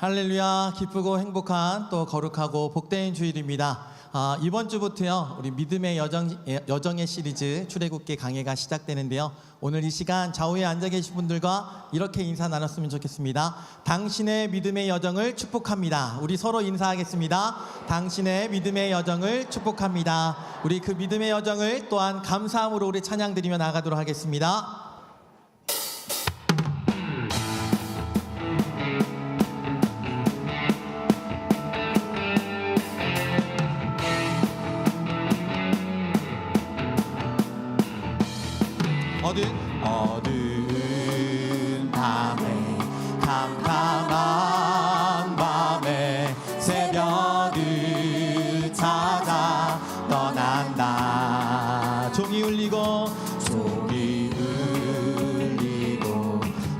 할렐루야. 기쁘고 행복한 또 거룩하고 복된 주일입니다. 이번 주부터요 우리 믿음의 여정의 시리즈 출애굽기 강해가 시작되는데요, 오늘 이 시간 좌우에 앉아 계신 분들과 이렇게 인사 나눴으면 좋겠습니다. 당신의 믿음의 여정을 축복합니다. 우리 서로 인사하겠습니다. 당신의 믿음의 여정을 축복합니다. 우리 그 믿음의 여정을 또한 감사함으로 우리 찬양 드리며 나가도록 하겠습니다. 어두운 밤에 캄캄한 밤에 새벽을 찾아 떠난다. 종이 울리고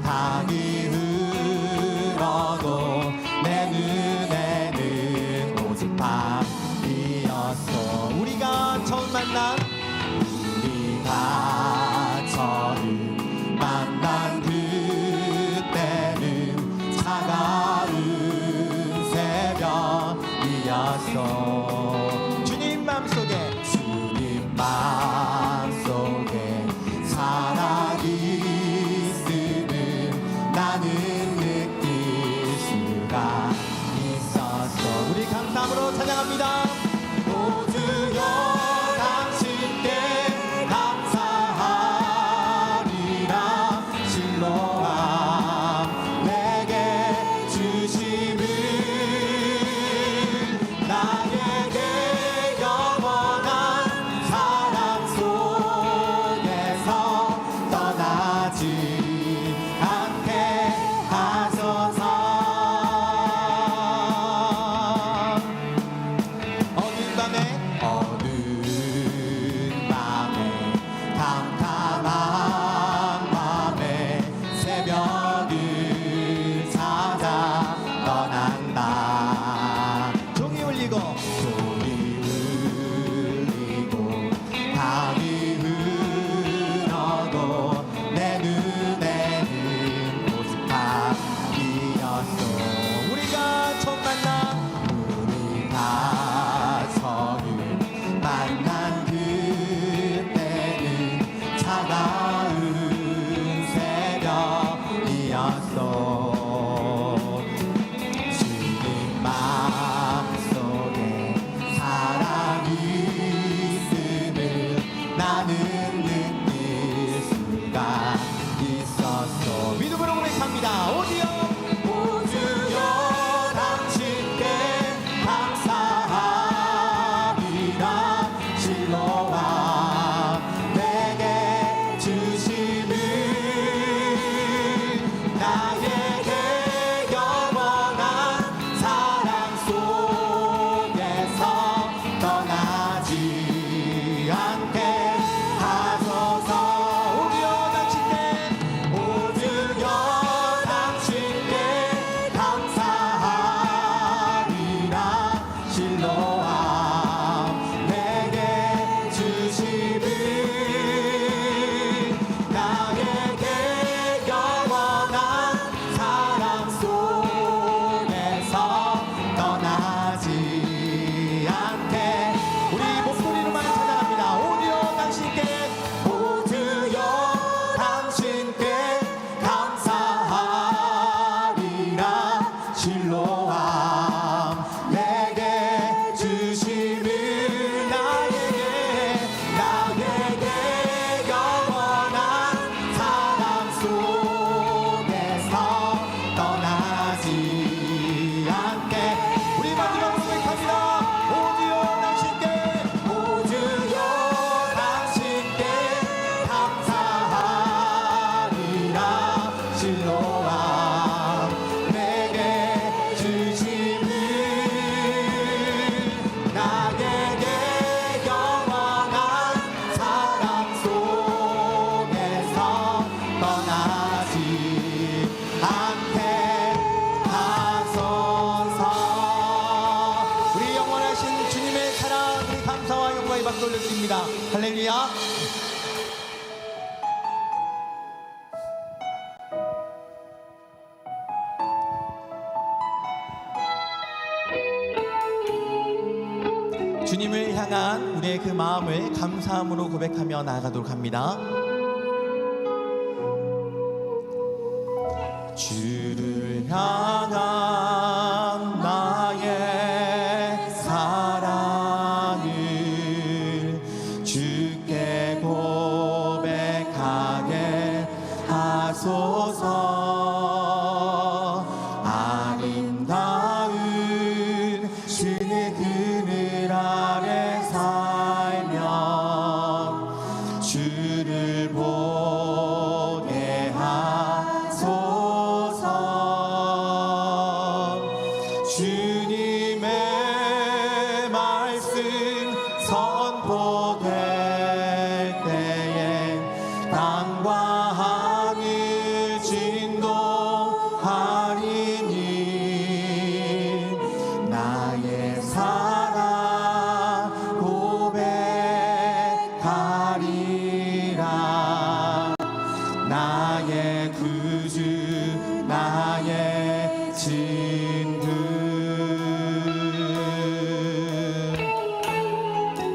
강이 흘러도 내 눈에는 오직 밤이었어. 우리가 처음 만난 그때는 차가운 새벽이었어. 주님 맘속에 사랑이 있음을 나는 느낄 수가 있었어. 우리 감사함으로 찬양합니다. 오 주여 당신께 감사하리라. 실로암 내게 주심을 나에게 영원한 사랑 속에서 떠나지 않게 하소서. 어두운 밤에 캄캄한 밤에 새벽을 찾아 떠난다. 종이 울리고 강이 흘러도 내 눈에는 오직 밤이었어. 우리가 처음 만난 그때는 차가운 새벽이었어. 주님 마음속에 사랑이 있음을 나는 느낄 수가 있었어. 믿음으로 고백합니다. 오디오 주여 당신께 감사하리라. 실로암 내게 주심을 나에게 영원한 사랑 속에서 떠나지 않게 하소서. 오주여 당신께 감사하리라. 실로암 내게 주심을 나에게 영원한 사랑 속에서 떠나지 않게. 우리 목소리로만 찬양합니다. 오주여 당신께 감사하리라. 실로암 내게 주심을 나에게 영원한 사랑 속에서 떠나지 않게. 우리 마지막으로 고백합니다. 오주여 당신께 감사하리라. 실로암 내게 주심을 나에게 영원한 사랑 속에서 떠나지 않게 하소서. 우리 영원하신 주님의 사랑, 우리 감사와 영광의 박수 올려드립니다. 할렐루야. 주님을 향한 우리의 그 마음을 감사함으로 고백하며 나아가도록 합니다. 주를 향한 나의 사랑을 주께 고백하게 하소서. 아름다운 주의 그늘 아래 살며 주를 보게 하소서. 주님의 말씀 선포될 때에 땅과 하늘 진동하리니 나의 사랑 고백하리라. 나의 구주 나의 진구.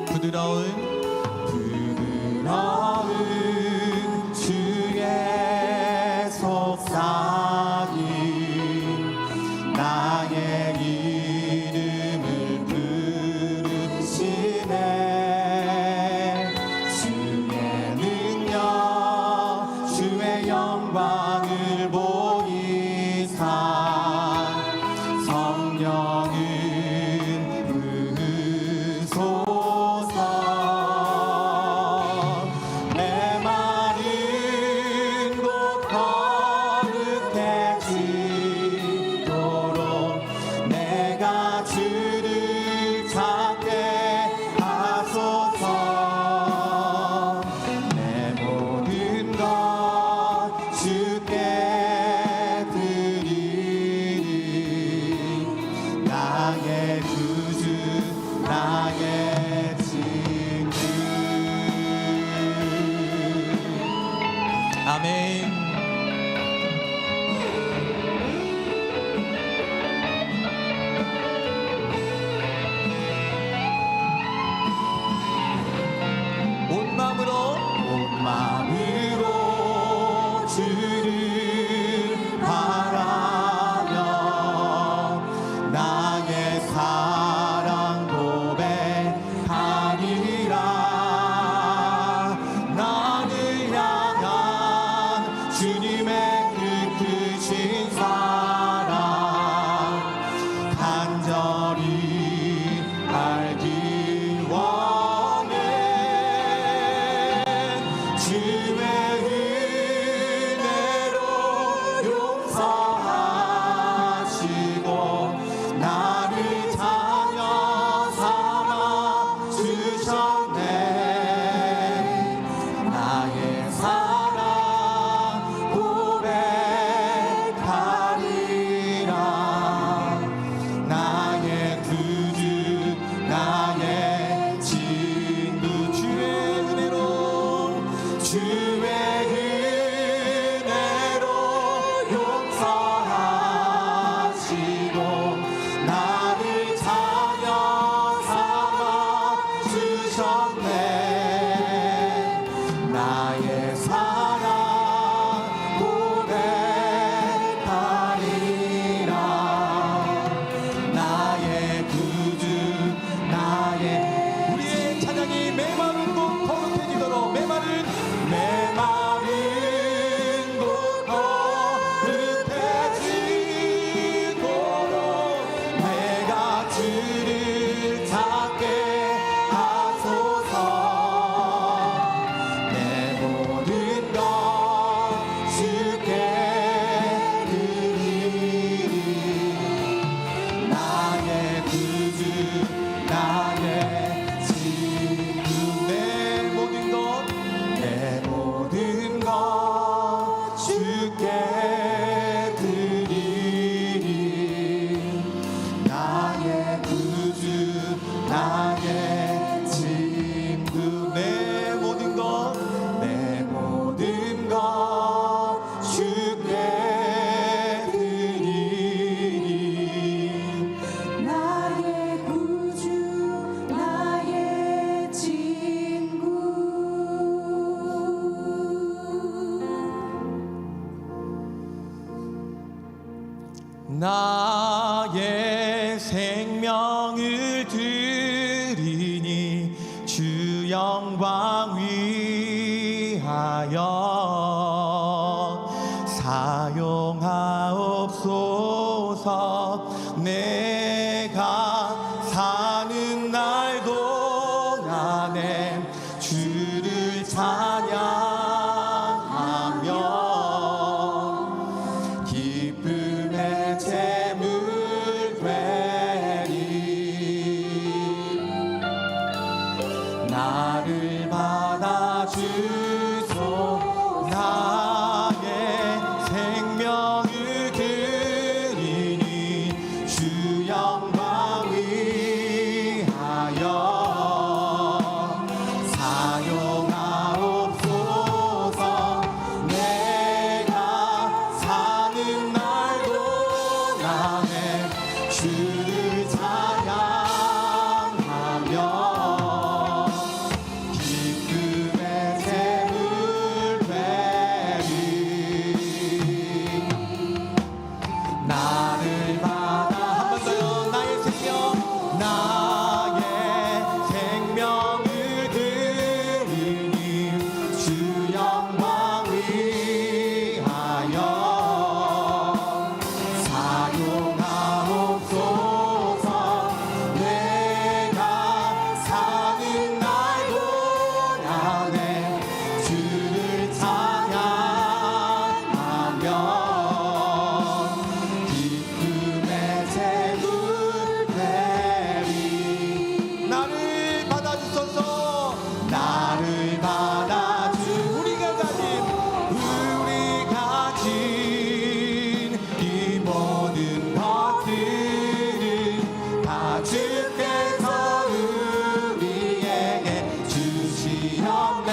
부드러운 주의 속삭임 나의 이름을 부르시네. 주의 능력 주의 영광을 보이사 성령을 부으소서. 내 마른 곳 거룩해지도록 내가 주를 찾게 하소서. 내 모든 것 주께 드리리. 나의 구주 나의 친구. 아멘. 온 마음으로 주를 바라며 나의 사랑 고백하리라. 나를 향한 주님의 그 크신 사랑 간절히 알기 원해. 주의 은혜로 용서하시고 나를 자녀 삼아 주셨네. 나의 사랑 고백하리라. 나의 구주 나의 친구. 주의 은혜로 용서하시고 나를 자녀 삼아 주셨네. 나의 사랑 고백하리라. 나의 구주 나의. 우리의 찬양이 메마른 곳 거룩해지도록. 메마른 곳 거룩해지도록 내가 주를 찾게 하소서. 내 모든 것 주께 드리리. 나의 구주 나의 친구. 내 모든 것 주께 드리리. 나의 구주 나의 친구. 내 모든 것 주께 드리리. 나의 구주 나의 영광 위하여 사용하옵소서. 내가 사는 날 동안에 주를 찬양하며 기쁨의 제물 되리. 나를 받아주소. 나의 생명을 드리니 주 영광 위하여 사용하옵소서. 내가 사는 날 동안에 주를 찬양하며 기쁨의 제물 되리. 나를 받아 한 번 더요. 나의 생명을 드리니 주 영광 위하여 사용하옵소서. 내가 사는 날 동안에 주를 찬양하며 기쁨의 제물 되리. 나를 받아주소서. 나를 받아주 우리가 가진 이 모든 것들은 다 주께서 우리에게 주시었네.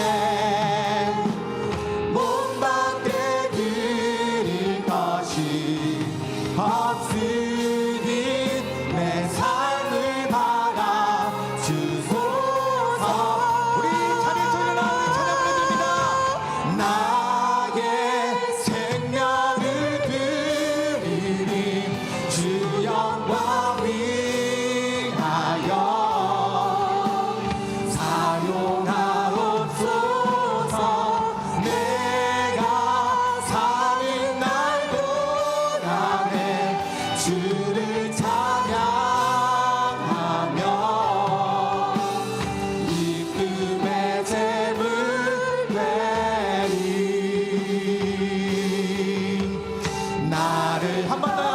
몸밖에 드릴 것이 없으니 내 삶을 받아주소서. 우리 찬양 소리로 나오는 찬양 부르드립니다. 나의 생명을 드리니 주 영광 위하여 사용하옵소서. 내가 사는 날 동안에 주를 찬양하며 기쁨의 제물 되리. 나를 한 번 더요.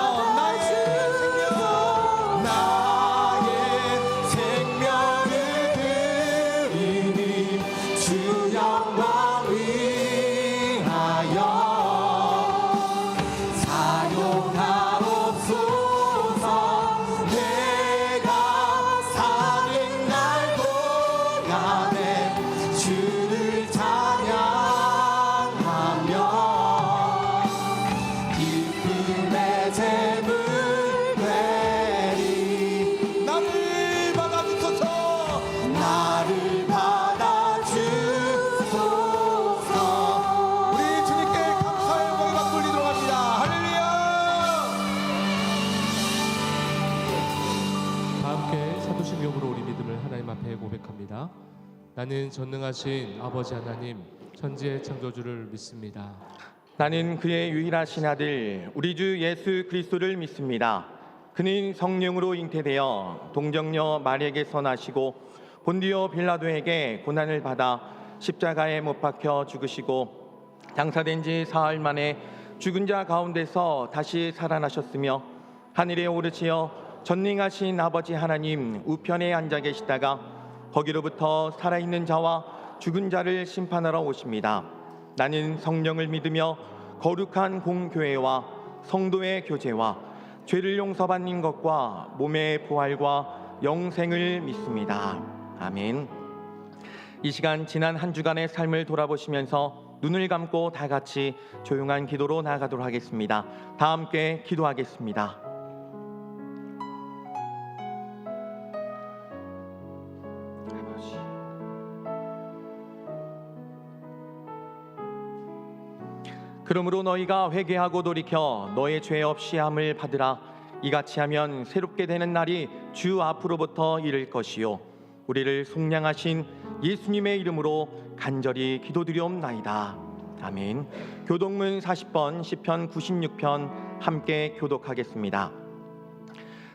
나의 생명을 드리니 주 영광 위하여 사용하옵소서. 내가 사는 날 동안에 주를 찬양하며 기쁨의 제물 되리. 나를 받아주소서. 나를 받아주소서. 우리 주님께 감사의 영광이 막 돌리도록 합니다. 할렐루야. 다 함께 사도신경으로 우리 믿음을 하나님 앞에 고백합니다. 나는 전능하신 아버지 하나님 천지의 창조주를 믿습니다. 나는 그의 유일하신 아들 우리 주 예수 그리스도를 믿습니다. 그는 성령으로 잉태되어 동정녀 마리에게서 나시고 본디오 빌라도에게 고난을 받아 십자가에 못 박혀 죽으시고 장사된 지 사흘 만에 죽은 자 가운데서 다시 살아나셨으며 하늘에 오르시어 전능하신 아버지 하나님 우편에 앉아 계시다가 거기로부터 살아있는 자와 죽은 자를 심판하러 오십니다. 나는 성령을 믿으며 거룩한 공교회와 성도의 교제와 죄를 용서받는 것과 몸의 부활과 영생을 믿습니다. 아멘. 이 시간 지난 한 주간의 삶을 돌아보시면서 눈을 감고 다 같이 조용한 기도로 나아가도록 하겠습니다. 다 함께 기도하겠습니다. 그러므로 너희가 회개하고 돌이켜 너의 죄 없이 함을 받으라. 이같이 하면 새롭게 되는 날이 주 앞으로부터 이를 것이요 우리를 속량하신 예수님의 이름으로 간절히 기도드리옵나이다. 아멘. 교독문 40번 시편 96편 함께 교독하겠습니다.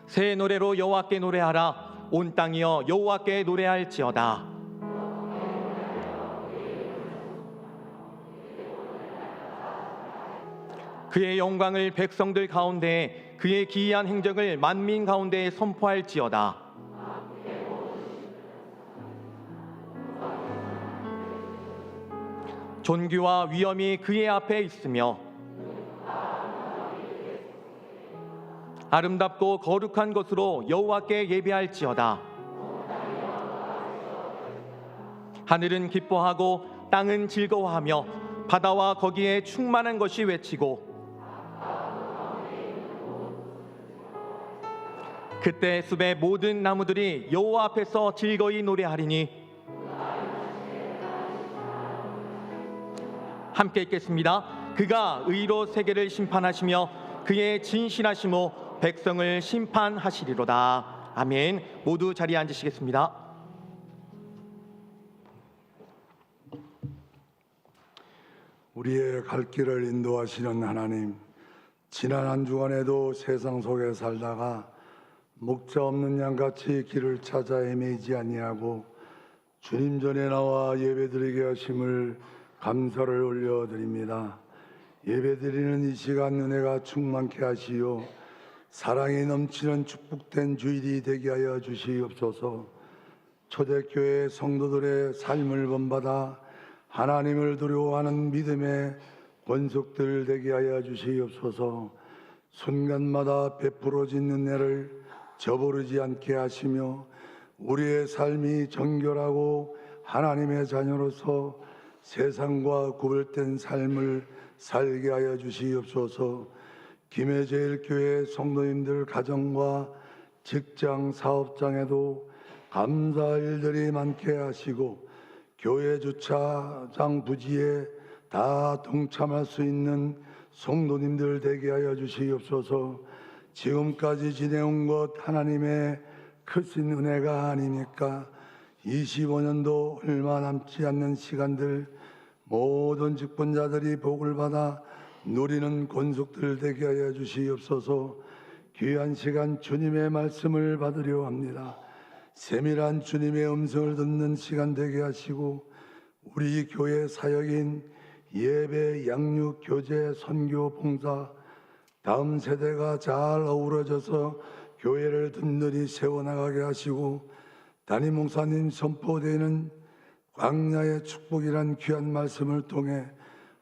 새 노래로 여호와께 노래하라. 온 땅이여 여호와께 노래할지어다. 그의 영광을 백성들 가운데, 그의 기이한 행적을 만민 가운데 선포할지어다. 존귀와 위엄이 그의 앞에 있으며 아름답고 거룩한 것으로 여호와께 예배할지어다. 하늘은 기뻐하고 땅은 즐거워하며 바다와 거기에 충만한 것이 외치고 그때 숲의 모든 나무들이 여호와 앞에서 즐거이 노래하리니. 함께 읽겠습니다. 그가 의로 세계를 심판하시며 그의 진실하심으로 백성을 심판하시리로다. 아멘. 모두 자리에 앉으시겠습니다. 우리의 갈 길을 인도하시는 하나님, 지난 한 주간에도 세상 속에 살다가 목자 없는 양같이 길을 찾아 헤매지 아니하고 주님 전에 나와 예배드리게 하심을 감사를 올려드립니다. 예배드리는 이 시간 은혜가 충만케 하시어 사랑이 넘치는 축복된 주일이 되게 하여 주시옵소서. 초대교회 성도들의 삶을 본받아 하나님을 두려워하는 믿음의 권속들 되게 하여 주시옵소서. 순간마다 베풀어진 은혜를 저버리지 않게 하시며 우리의 삶이 정결하고 하나님의 자녀로서 세상과 구별된 삶을 살게 하여 주시옵소서. 김해제일교회 성도님들 가정과 직장 사업장에도 감사할 일들이 많게 하시고 교회 주차장 부지에 다 동참할 수 있는 성도님들 되게 하여 주시옵소서. 지금까지 지내온 것 하나님의 크신 은혜가 아니니까 25년도 얼마 남지 않는 시간들 모든 직분자들이 복을 받아 누리는 권속들 되게 하여 주시옵소서. 귀한 시간 주님의 말씀을 받으려 합니다. 세밀한 주님의 음성을 듣는 시간 되게 하시고 우리 교회 사역인 예배, 양육, 교제, 선교, 봉사 다음 세대가 잘 어우러져서 교회를 든든히 세워나가게 하시고 담임 목사님 선포되는 광야의 축복이란 귀한 말씀을 통해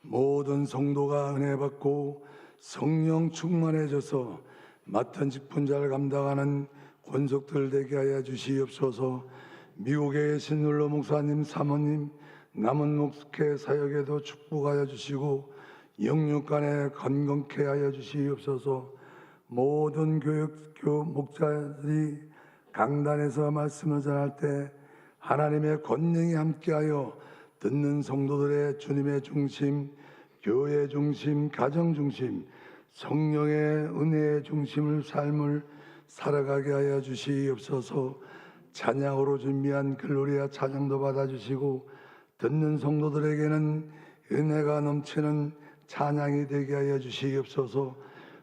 모든 성도가 은혜 받고 성령 충만해져서 맡은 직분자를 감당하는 권속들 되게 하여 주시옵소서. 미국에 계신 율로 목사님, 사모님, 남은 목회 사역에도 축복하여 주시고 영육간에 건강케 하여 주시옵소서. 모든 교육교 목자들이 강단에서 말씀을 전할 때 하나님의 권능이 함께하여 듣는 성도들의 주님의 중심, 교회 중심, 가정 중심, 성령의 은혜의 중심을 삶을 살아가게 하여 주시옵소서. 찬양으로 준비한 글로리아 찬양도 받아주시고 듣는 성도들에게는 은혜가 넘치는 찬양이 되게 하여 주시옵소서.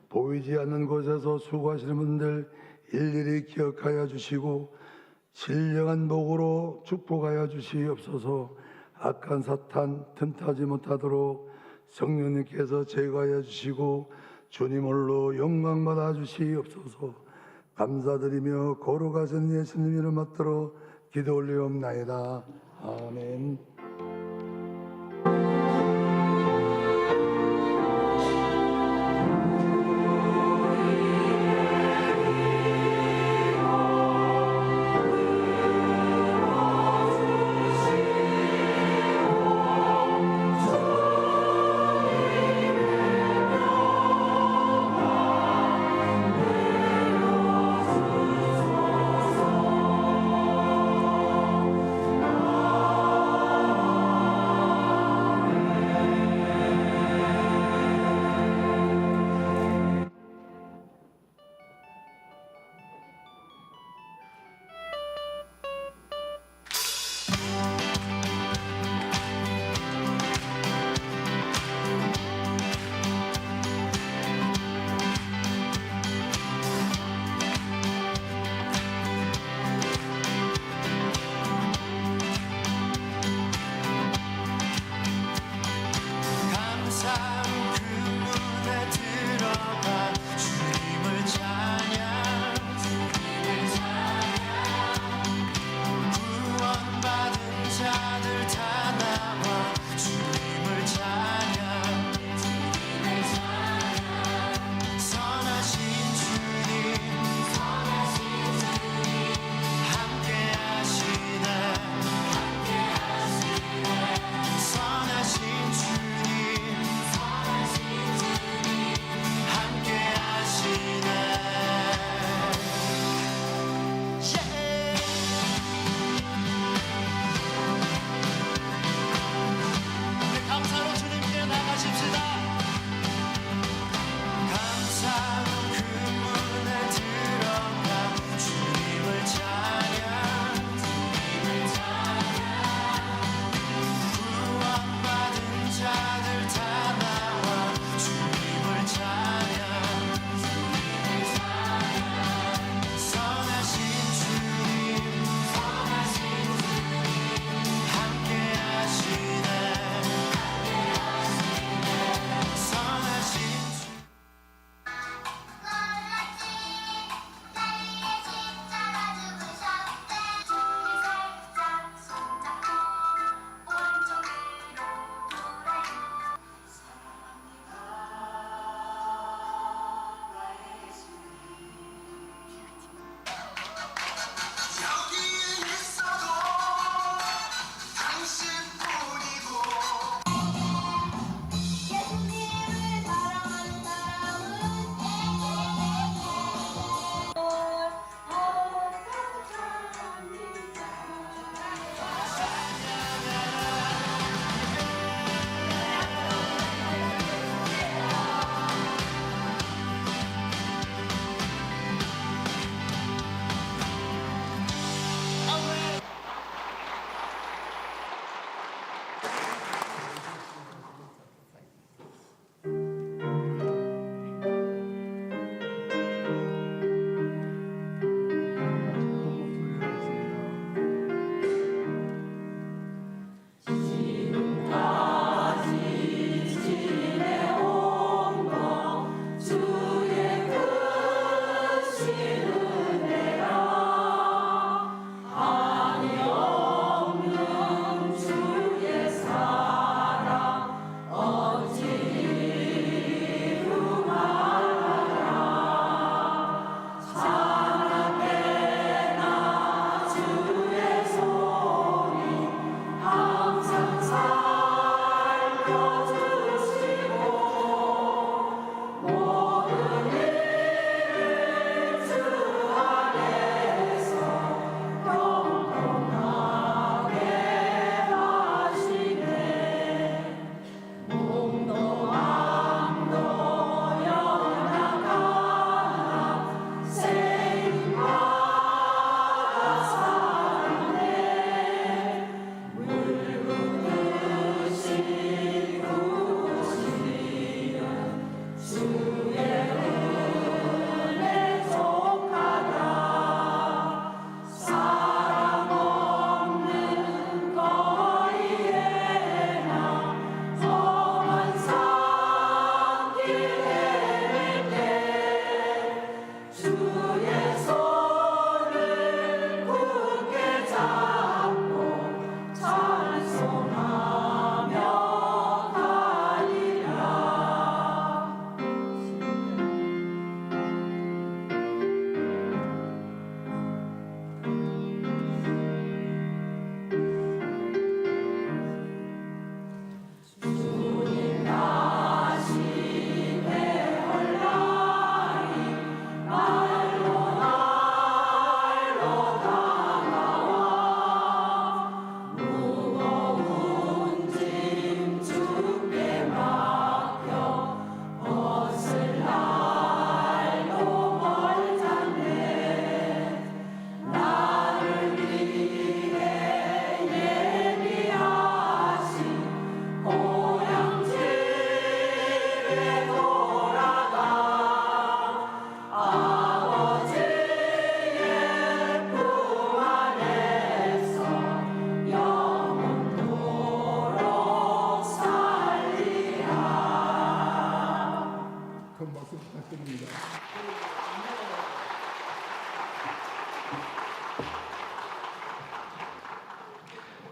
보이지 않는 곳에서 수고하시는 분들 일일이 기억하여 주시고 신령한 복으로 축복하여 주시옵소서. 악한 사탄 틈타지 못하도록 성령님께서 제거하여 주시고 주님 홀로 영광 받아 주시옵소서. 감사드리며 거룩하신 예수님 이름 받들어 기도 올리옵나이다. 아멘.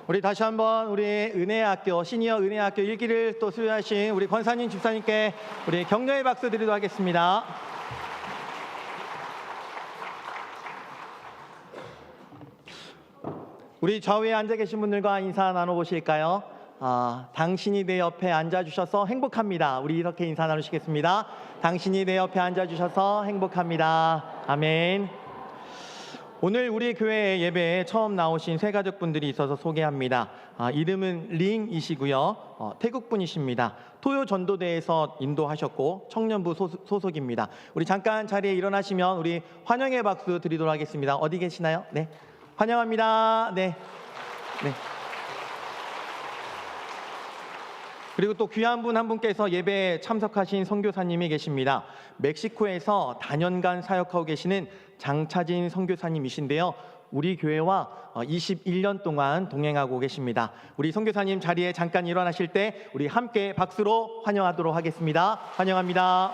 우리 다시 한번 우리 은혜학교 시니어 은혜학교 1기를 또 수료하신 우리 권사님 집사님께 우리 격려의 박수 드리도록 하겠습니다. 우리 좌우에 앉아 계신 분들과 인사 나눠보실까요? 당신이 내 옆에 앉아주셔서 행복합니다. 우리 이렇게 인사 나누시겠습니다. 당신이 내 옆에 앉아주셔서 행복합니다. 아멘. 오늘 우리 교회 예배에 처음 나오신 세 가족분들이 있어서 소개합니다. 이름은 링이시고요. 태국 분이십니다. 토요 전도대에서 인도하셨고 청년부 소속입니다. 우리 잠깐 자리에 일어나시면 우리 환영의 박수 드리도록 하겠습니다. 어디 계시나요? 네, 환영합니다. 네. 그리고 또 귀한 분 한 분께서 예배에 참석하신 선교사님이 계십니다. 멕시코에서 다년간 사역하고 계시는 장차진 선교사님이신데요. 우리 교회와 21년 동안 동행하고 계십니다. 우리 선교사님 자리에 잠깐 일어나실 때 우리 함께 박수로 환영하도록 하겠습니다. 환영합니다.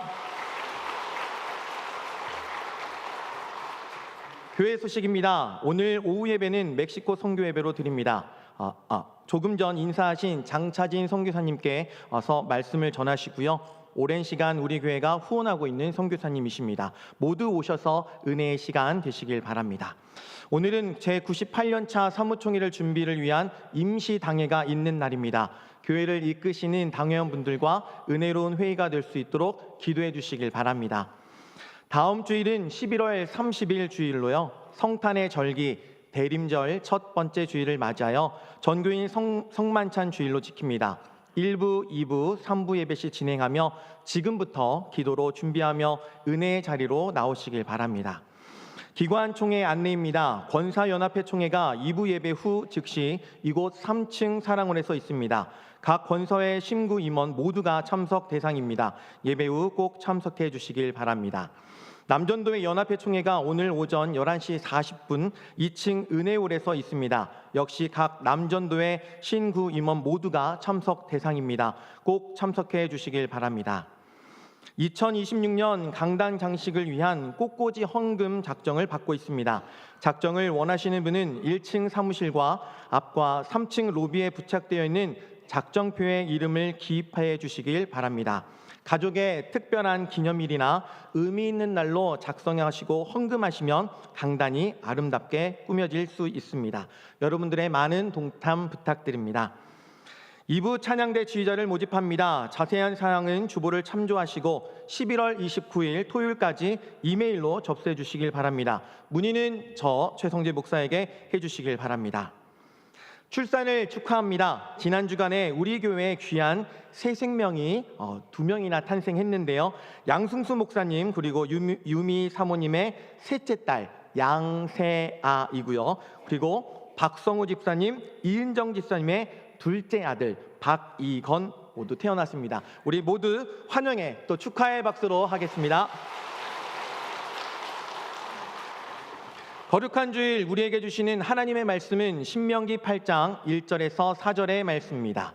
교회 소식입니다. 오늘 오후 예배는 멕시코 선교 예배로 드립니다. 조금 전 인사하신 장차진 선교사님께 와서 말씀을 전하시고요. 오랜 시간 우리 교회가 후원하고 있는 선교사님이십니다. 모두 오셔서 은혜의 시간 되시길 바랍니다. 오늘은 제98년차 사무총회를 준비를 위한 임시당회가 있는 날입니다. 교회를 이끄시는 당회원분들과 은혜로운 회의가 될 수 있도록 기도해 주시길 바랍니다. 다음 주일은 11월 30일 주일로요. 성탄의 절기 대림절 첫 번째 주일을 맞이하여 전교인 성만찬 주일로 지킵니다. 1부, 2부, 3부 예배시 진행하며 지금부터 기도로 준비하며 은혜의 자리로 나오시길 바랍니다. 기관총회 안내입니다. 권사연합회 총회가 2부 예배 후 즉시 이곳 3층 사랑원에서 있습니다. 각 권서의 심구 임원 모두가 참석 대상입니다. 예배 후 꼭 참석해 주시길 바랍니다. 남전도회 연합회 총회가 오늘 오전 11시 40분 2층 은혜홀에서 있습니다. 역시 각 남전도회 신구 임원 모두가 참석 대상입니다. 꼭 참석해 주시길 바랍니다. 2026년 강단 장식을 위한 꽃꽂이 헌금 작정을 받고 있습니다. 작정을 원하시는 분은 1층 사무실과 앞과 3층 로비에 부착되어 있는 작정표에 이름을 기입해 주시길 바랍니다. 가족의 특별한 기념일이나 의미 있는 날로 작성하시고 헌금하시면 강단이 아름답게 꾸며질 수 있습니다. 여러분들의 많은 동참 부탁드립니다. 2부 찬양대 지휘자를 모집합니다. 자세한 사항은 주보를 참조하시고 11월 29일 토요일까지 이메일로 접수해 주시길 바랍니다. 문의는 저 최성재 목사에게 해주시길 바랍니다. 출산을 축하합니다. 지난 주간에 우리 교회에 귀한 새 생명이 2명이나 탄생했는데요. 양승수 목사님 그리고 유미 사모님의 셋째 딸 양세아이고요. 그리고 박성우 집사님, 이은정 집사님의 둘째 아들 박이건 모두 태어났습니다. 우리 모두 환영의 또 축하의 박수로 하겠습니다. 거룩한 주일 우리에게 주시는 하나님의 말씀은 신명기 8장 1절에서 4절의 말씀입니다.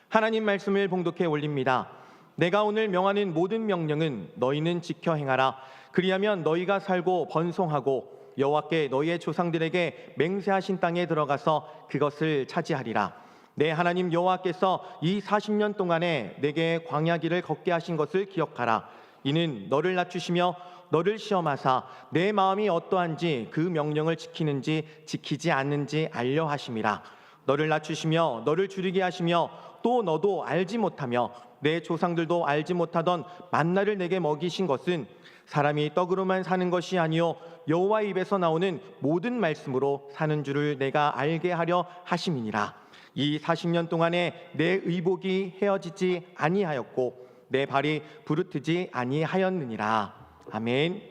하나님 말씀을 봉독해 올립니다. 내가 오늘 명하는 모든 명령은 너희는 지켜 행하라. 그리하면 너희가 살고 번성하고 여호와께 너희의 조상들에게 맹세하신 땅에 들어가서 그것을 차지하리라. 내 하나님 여호와께서 이 40년 동안에 내게 광야길을 걷게 하신 것을 기억하라. 이는 너를 낮추시며 너를 시험하사 내 마음이 어떠한지 그 명령을 지키는지 지키지 않는지 알려 하심이라. 너를 낮추시며 너를 줄이게 하시며 또 너도 알지 못하며 내 조상들도 알지 못하던 만나를 내게 먹이신 것은 사람이 떡으로만 사는 것이 아니요 여호와의 입에서 나오는 모든 말씀으로 사는 줄을 내가 알게 하려 하심이니라. 이 40년 동안에 내 의복이 헤어지지 아니하였고 내 발이 부르트지 아니하였느니라. 아멘.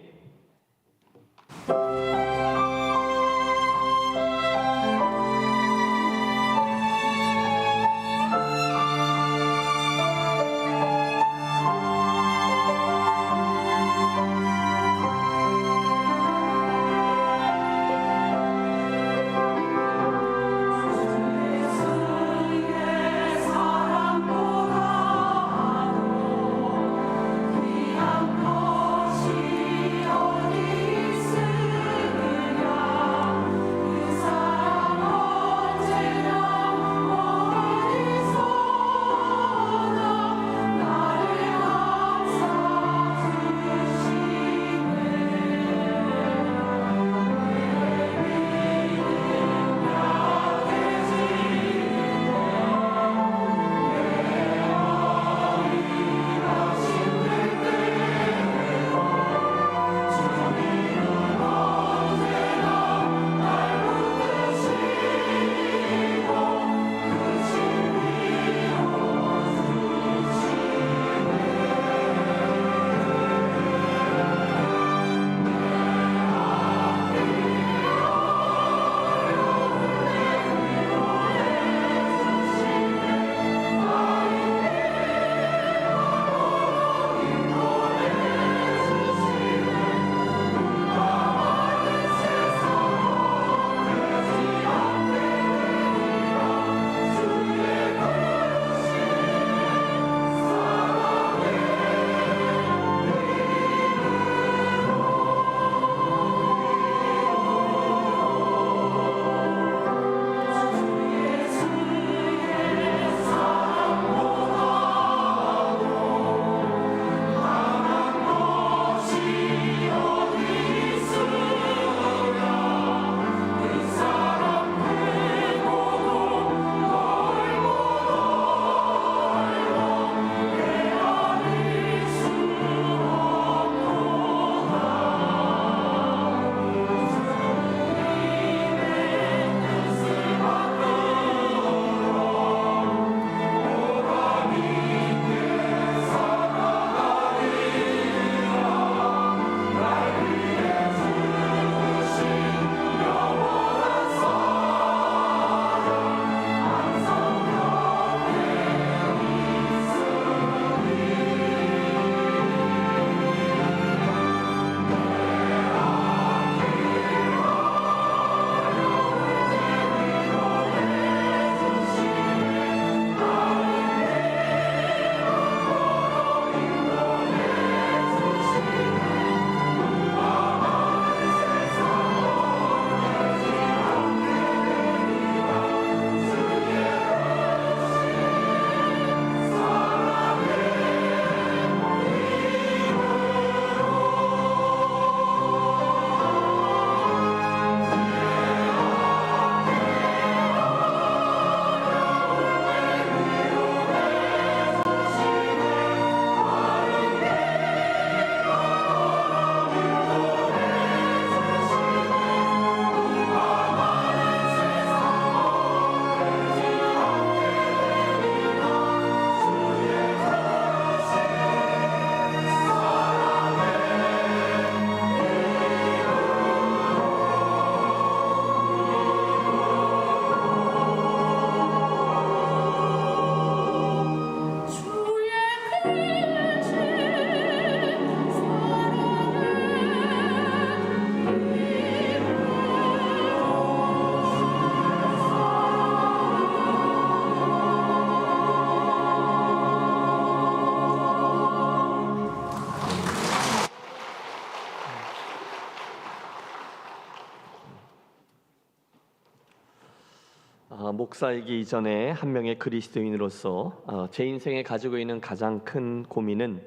목사이기 이전에 한 명의 그리스도인으로서 제 인생에 가지고 있는 가장 큰 고민은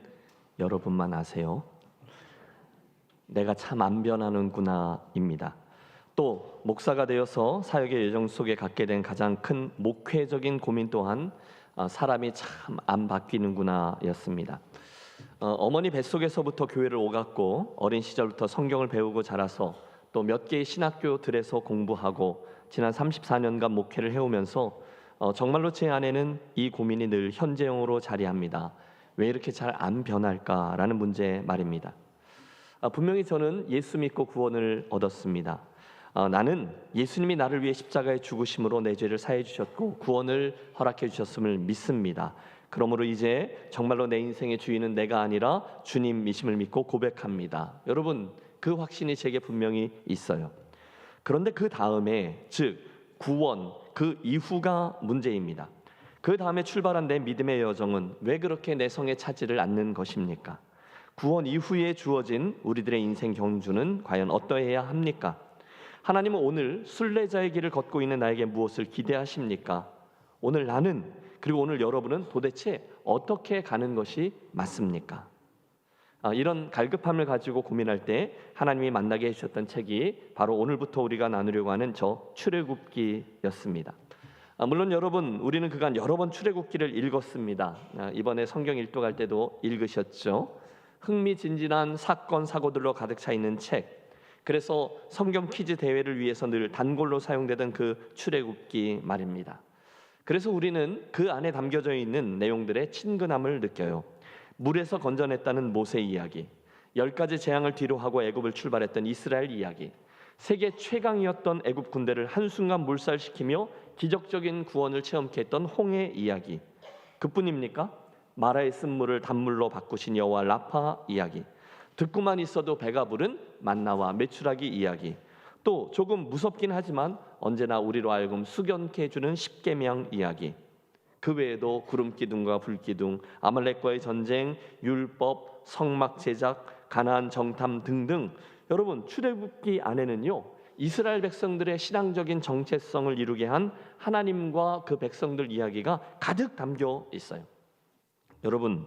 여러분만 아세요. 내가 참 안 변하는구나입니다. 또 목사가 되어서 사역의 여정 속에 갖게 된 가장 큰 목회적인 고민 또한 사람이 참 안 바뀌는구나였습니다. 어머니 뱃속에서부터 교회를 오갔고 어린 시절부터 성경을 배우고 자라서 또 몇 개의 신학교들에서 공부하고 지난 34년간 목회를 해오면서 정말로 제 안에는 이 고민이 늘 현재형으로 자리합니다. 왜 이렇게 잘 안 변할까라는 문제 말입니다. 분명히 저는 예수 믿고 구원을 얻었습니다. 나는 예수님이 나를 위해 십자가에 죽으심으로 내 죄를 사해 주셨고 구원을 허락해 주셨음을 믿습니다. 그러므로 이제 정말로 내 인생의 주인은 내가 아니라 주님이심을 믿고 고백합니다. 여러분, 그 확신이 제게 분명히 있어요. 그런데 그 다음에, 즉 구원, 그 이후가 문제입니다. 그 다음에 출발한 내 믿음의 여정은 왜 그렇게 내 성에 차지를 않는 것입니까? 구원 이후에 주어진 우리들의 인생 경주는 과연 어떠해야 합니까? 하나님은 오늘 순례자의 길을 걷고 있는 나에게 무엇을 기대하십니까? 오늘 나는, 그리고 오늘 여러분은 도대체 어떻게 가는 것이 맞습니까? 이런 갈급함을 가지고 고민할 때 하나님이 만나게 해주셨던 책이 바로 오늘부터 우리가 나누려고 하는 저 출애굽기였습니다. 물론 여러분, 우리는 그간 여러 번 출애굽기를 읽었습니다. 이번에 성경 일독할 때도 읽으셨죠. 흥미진진한 사건 사고들로 가득 차 있는 책. 그래서 성경 퀴즈 대회를 위해서 늘 단골로 사용되던 그 출애굽기 말입니다. 그래서 우리는 그 안에 담겨져 있는 내용들의 친근함을 느껴요. 물에서 건져냈다는 모세 이야기, 10가지 재앙을 뒤로하고 애굽을 출발했던 이스라엘 이야기, 세계 최강이었던 애굽 군대를 한순간 몰살시키며 기적적인 구원을 체험케 했던 홍해 이야기. 그뿐입니까? 마라의 쓴물을 단물로 바꾸신 여호와 라파 이야기, 듣고만 있어도 배가 부른 만나와 메추라기 이야기, 또 조금 무섭긴 하지만 언제나 우리로 하여금 숙연케 해주는 십계명 이야기, 그 외에도 구름기둥과 불기둥, 아말렉과의 전쟁, 율법, 성막 제작, 가나안 정탐 등등. 여러분, 출애굽기 안에는요, 이스라엘 백성들의 신앙적인 정체성을 이루게 한 하나님과 그 백성들 이야기가 가득 담겨 있어요. 여러분,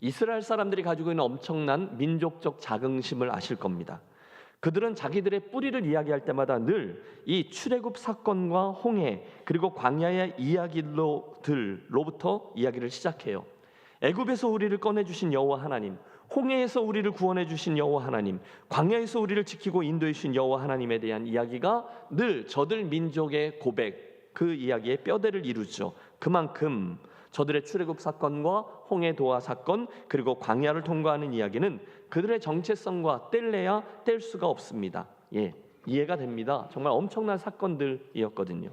이스라엘 사람들이 가지고 있는 엄청난 민족적 자긍심을 아실 겁니다. 그들은 자기들의 뿌리를 이야기할 때마다 늘 이 출애굽 사건과 홍해 그리고 광야의 이야기들로부터 이야기를 시작해요. 애굽에서 우리를 꺼내주신 여호와 하나님, 홍해에서 우리를 구원해 주신 여호와 하나님, 광야에서 우리를 지키고 인도해 주신 여호와 하나님에 대한 이야기가 늘 저들 민족의 고백, 그 이야기의 뼈대를 이루죠. 그만큼 저들의 출애굽 사건과 홍해 도하 사건 그리고 광야를 통과하는 이야기는 그들의 정체성과 뗄래야 뗄 수가 없습니다. 이해가 됩니다. 정말 엄청난 사건들이었거든요.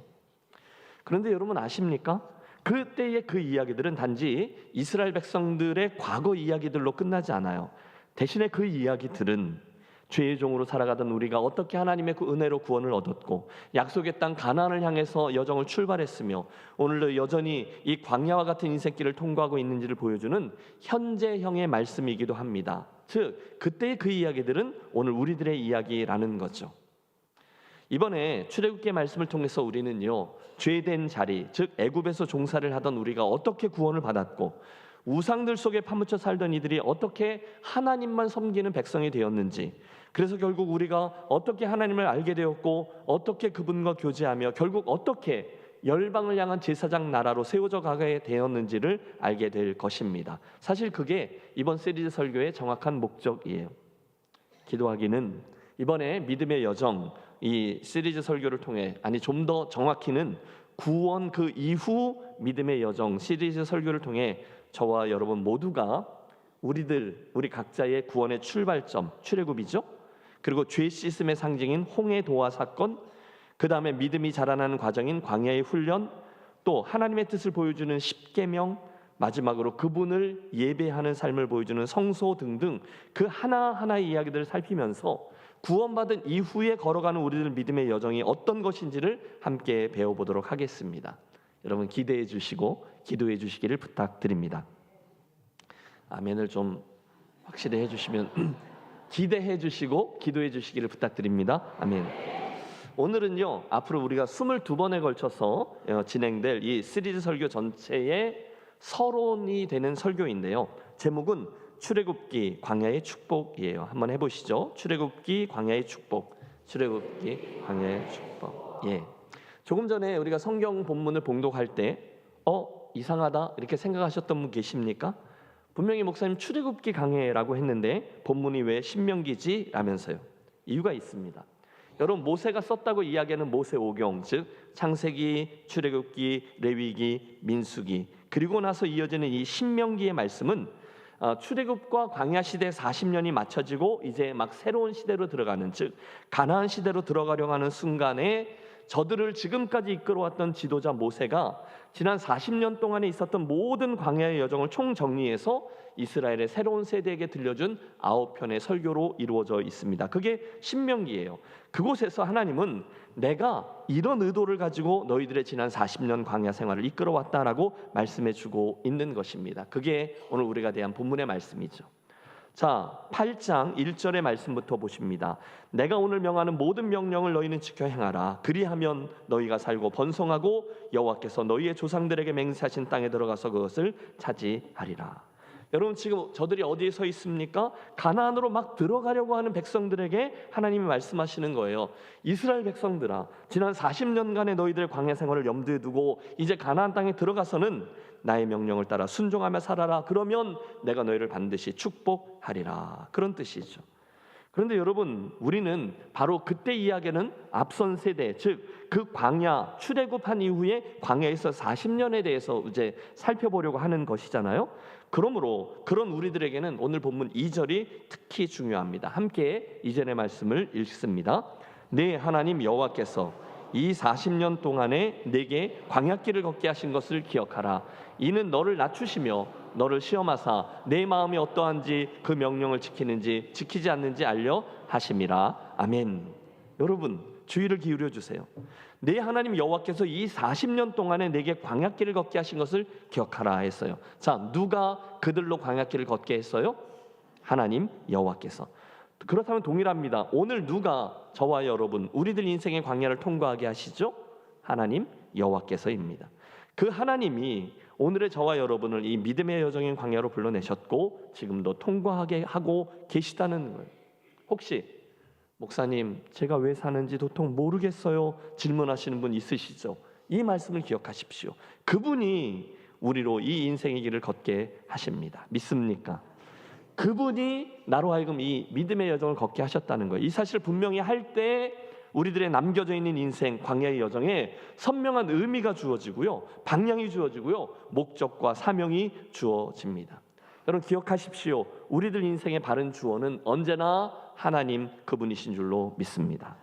그런데 여러분 아십니까? 그때의 그 이야기들은 단지 이스라엘 백성들의 과거 이야기들로 끝나지 않아요. 대신에 그 이야기들은 죄의 종으로 살아가던 우리가 어떻게 하나님의 그 은혜로 구원을 얻었고 약속의 땅 가나안을 향해서 여정을 출발했으며 오늘도 여전히 이 광야와 같은 인생길을 통과하고 있는지를 보여주는 현재형의 말씀이기도 합니다. 즉 그때의 그 이야기들은 오늘 우리들의 이야기라는 거죠. 이번에 출애굽기의 말씀을 통해서 우리는요, 죄된 자리, 즉 애굽에서 종살이를 하던 우리가 어떻게 구원을 받았고 우상들 속에 파묻혀 살던 이들이 어떻게 하나님만 섬기는 백성이 되었는지, 그래서 결국 우리가 어떻게 하나님을 알게 되었고 어떻게 그분과 교제하며 결국 어떻게 열방을 향한 제사장 나라로 세워져 가게 되었는지를 알게 될 것입니다. 사실 그게 이번 시리즈 설교의 정확한 목적이에요. 기도하기는 이번에 믿음의 여정, 이 시리즈 설교를 통해, 아니 좀 더 정확히는 구원 그 이후 믿음의 여정 시리즈 설교를 통해 저와 여러분 모두가 우리 각자의 구원의 출발점, 출애굽이죠. 그리고 죄 씻음의 상징인 홍해 도하 사건, 그 다음에 믿음이 자라나는 과정인 광야의 훈련, 또 하나님의 뜻을 보여주는 십계명, 마지막으로 그분을 예배하는 삶을 보여주는 성소 등등 그 하나하나의 이야기들을 살피면서 구원받은 이후에 걸어가는 우리들 믿음의 여정이 어떤 것인지를 함께 배워보도록 하겠습니다. 여러분 기대해 주시고 기도해 주시기를 부탁드립니다. 아멘을 좀 확실히 해주시면 기대해 주시고 기도해 주시기를 부탁드립니다. 아멘. 오늘은요, 앞으로 우리가 22번에 걸쳐서 진행될 이 시리즈 설교 전체의 서론이 되는 설교인데요. 제목은 출애굽기 광야의 축복이에요. 한번 해보시죠. 출애굽기 광야의 축복. 출애굽기 광야의 축복. 예. 조금 전에 우리가 성경 본문을 봉독할 때 이상하다 이렇게 생각하셨던 분 계십니까? 분명히 목사님 출애굽기 광야라고 했는데 본문이 왜 신명기지? 라면서요. 이유가 있습니다. 여러분, 모세가 썼다고 이야기하는 모세오경, 즉 창세기, 출애굽기, 레위기, 민수기, 그리고 나서 이어지는 이 신명기의 말씀은 출애굽과 광야 시대 40년이 맞춰지고 이제 막 새로운 시대로 들어가는, 즉 가나안 시대로 들어가려고 하는 순간에 저들을 지금까지 이끌어왔던 지도자 모세가 지난 40년 동안에 있었던 모든 광야의 여정을 총정리해서 이스라엘의 새로운 세대에게 들려준 9편의 설교로 이루어져 있습니다. 그게 신명기예요. 그곳에서 하나님은 내가 이런 의도를 가지고 너희들의 지난 40년 광야 생활을 이끌어왔다라고 말씀해주고 있는 것입니다. 그게 오늘 우리가 대한 본문의 말씀이죠. 자, 8장 1절의 말씀부터 보십니다. 내가 오늘 명하는 모든 명령을 너희는 지켜 행하라. 그리하면 너희가 살고 번성하고 여호와께서 너희의 조상들에게 맹세하신 땅에 들어가서 그것을 차지하리라. 여러분, 지금 저들이 어디에 서 있습니까? 가나안으로 막 들어가려고 하는 백성들에게 하나님이 말씀하시는 거예요. 이스라엘 백성들아, 지난 40년간의 너희들의 광야 생활을 염두에 두고 이제 가나안 땅에 들어가서는 나의 명령을 따라 순종하며 살아라. 그러면 내가 너희를 반드시 축복하리라. 그런 뜻이죠. 그런데 여러분, 우리는 바로 그때 이야기는 앞선 세대, 즉 그 광야 출애굽한 이후에 광야에서 40년에 대해서 이제 살펴보려고 하는 것이잖아요. 그러므로 그런 우리들에게는 오늘 본문 2절이 특히 중요합니다. 함께 이전의 말씀을 읽습니다. 네, 하나님 여호와께서 이 40년 동안에 내게 광야길을 걷게 하신 것을 기억하라. 이는 너를 낮추시며 너를 시험하사 내 마음이 어떠한지 그 명령을 지키는지 지키지 않는지 알려 하심이라. 아멘. 여러분, 주의를 기울여 주세요. 내 하나님 여호와께서 이 40년 동안에 내게 광야길을 걷게 하신 것을 기억하라 했어요. 자, 누가 그들로 광야길을 걷게 했어요? 하나님 여호와께서. 그렇다면 동일합니다. 오늘 누가 저와 여러분, 우리들 인생의 광야를 통과하게 하시죠? 하나님 여호와께서입니다. 그 하나님이 오늘의 저와 여러분을 이 믿음의 여정인 광야로 불러내셨고 지금도 통과하게 하고 계시다는 거예요. 혹시 목사님, 제가 왜 사는지 도통 모르겠어요 질문하시는 분 있으시죠? 이 말씀을 기억하십시오. 그분이 우리로 이 인생의 길을 걷게 하십니다. 믿습니까? 그분이 나로 하여금 이 믿음의 여정을 걷게 하셨다는 거예요. 이 사실을 분명히 할 때 우리들의 남겨져 있는 인생 광야의 여정에 선명한 의미가 주어지고요, 방향이 주어지고요, 목적과 사명이 주어집니다. 여러분 기억하십시오. 우리들 인생의 바른 주어는 언제나 하나님 그분이신 줄로 믿습니다.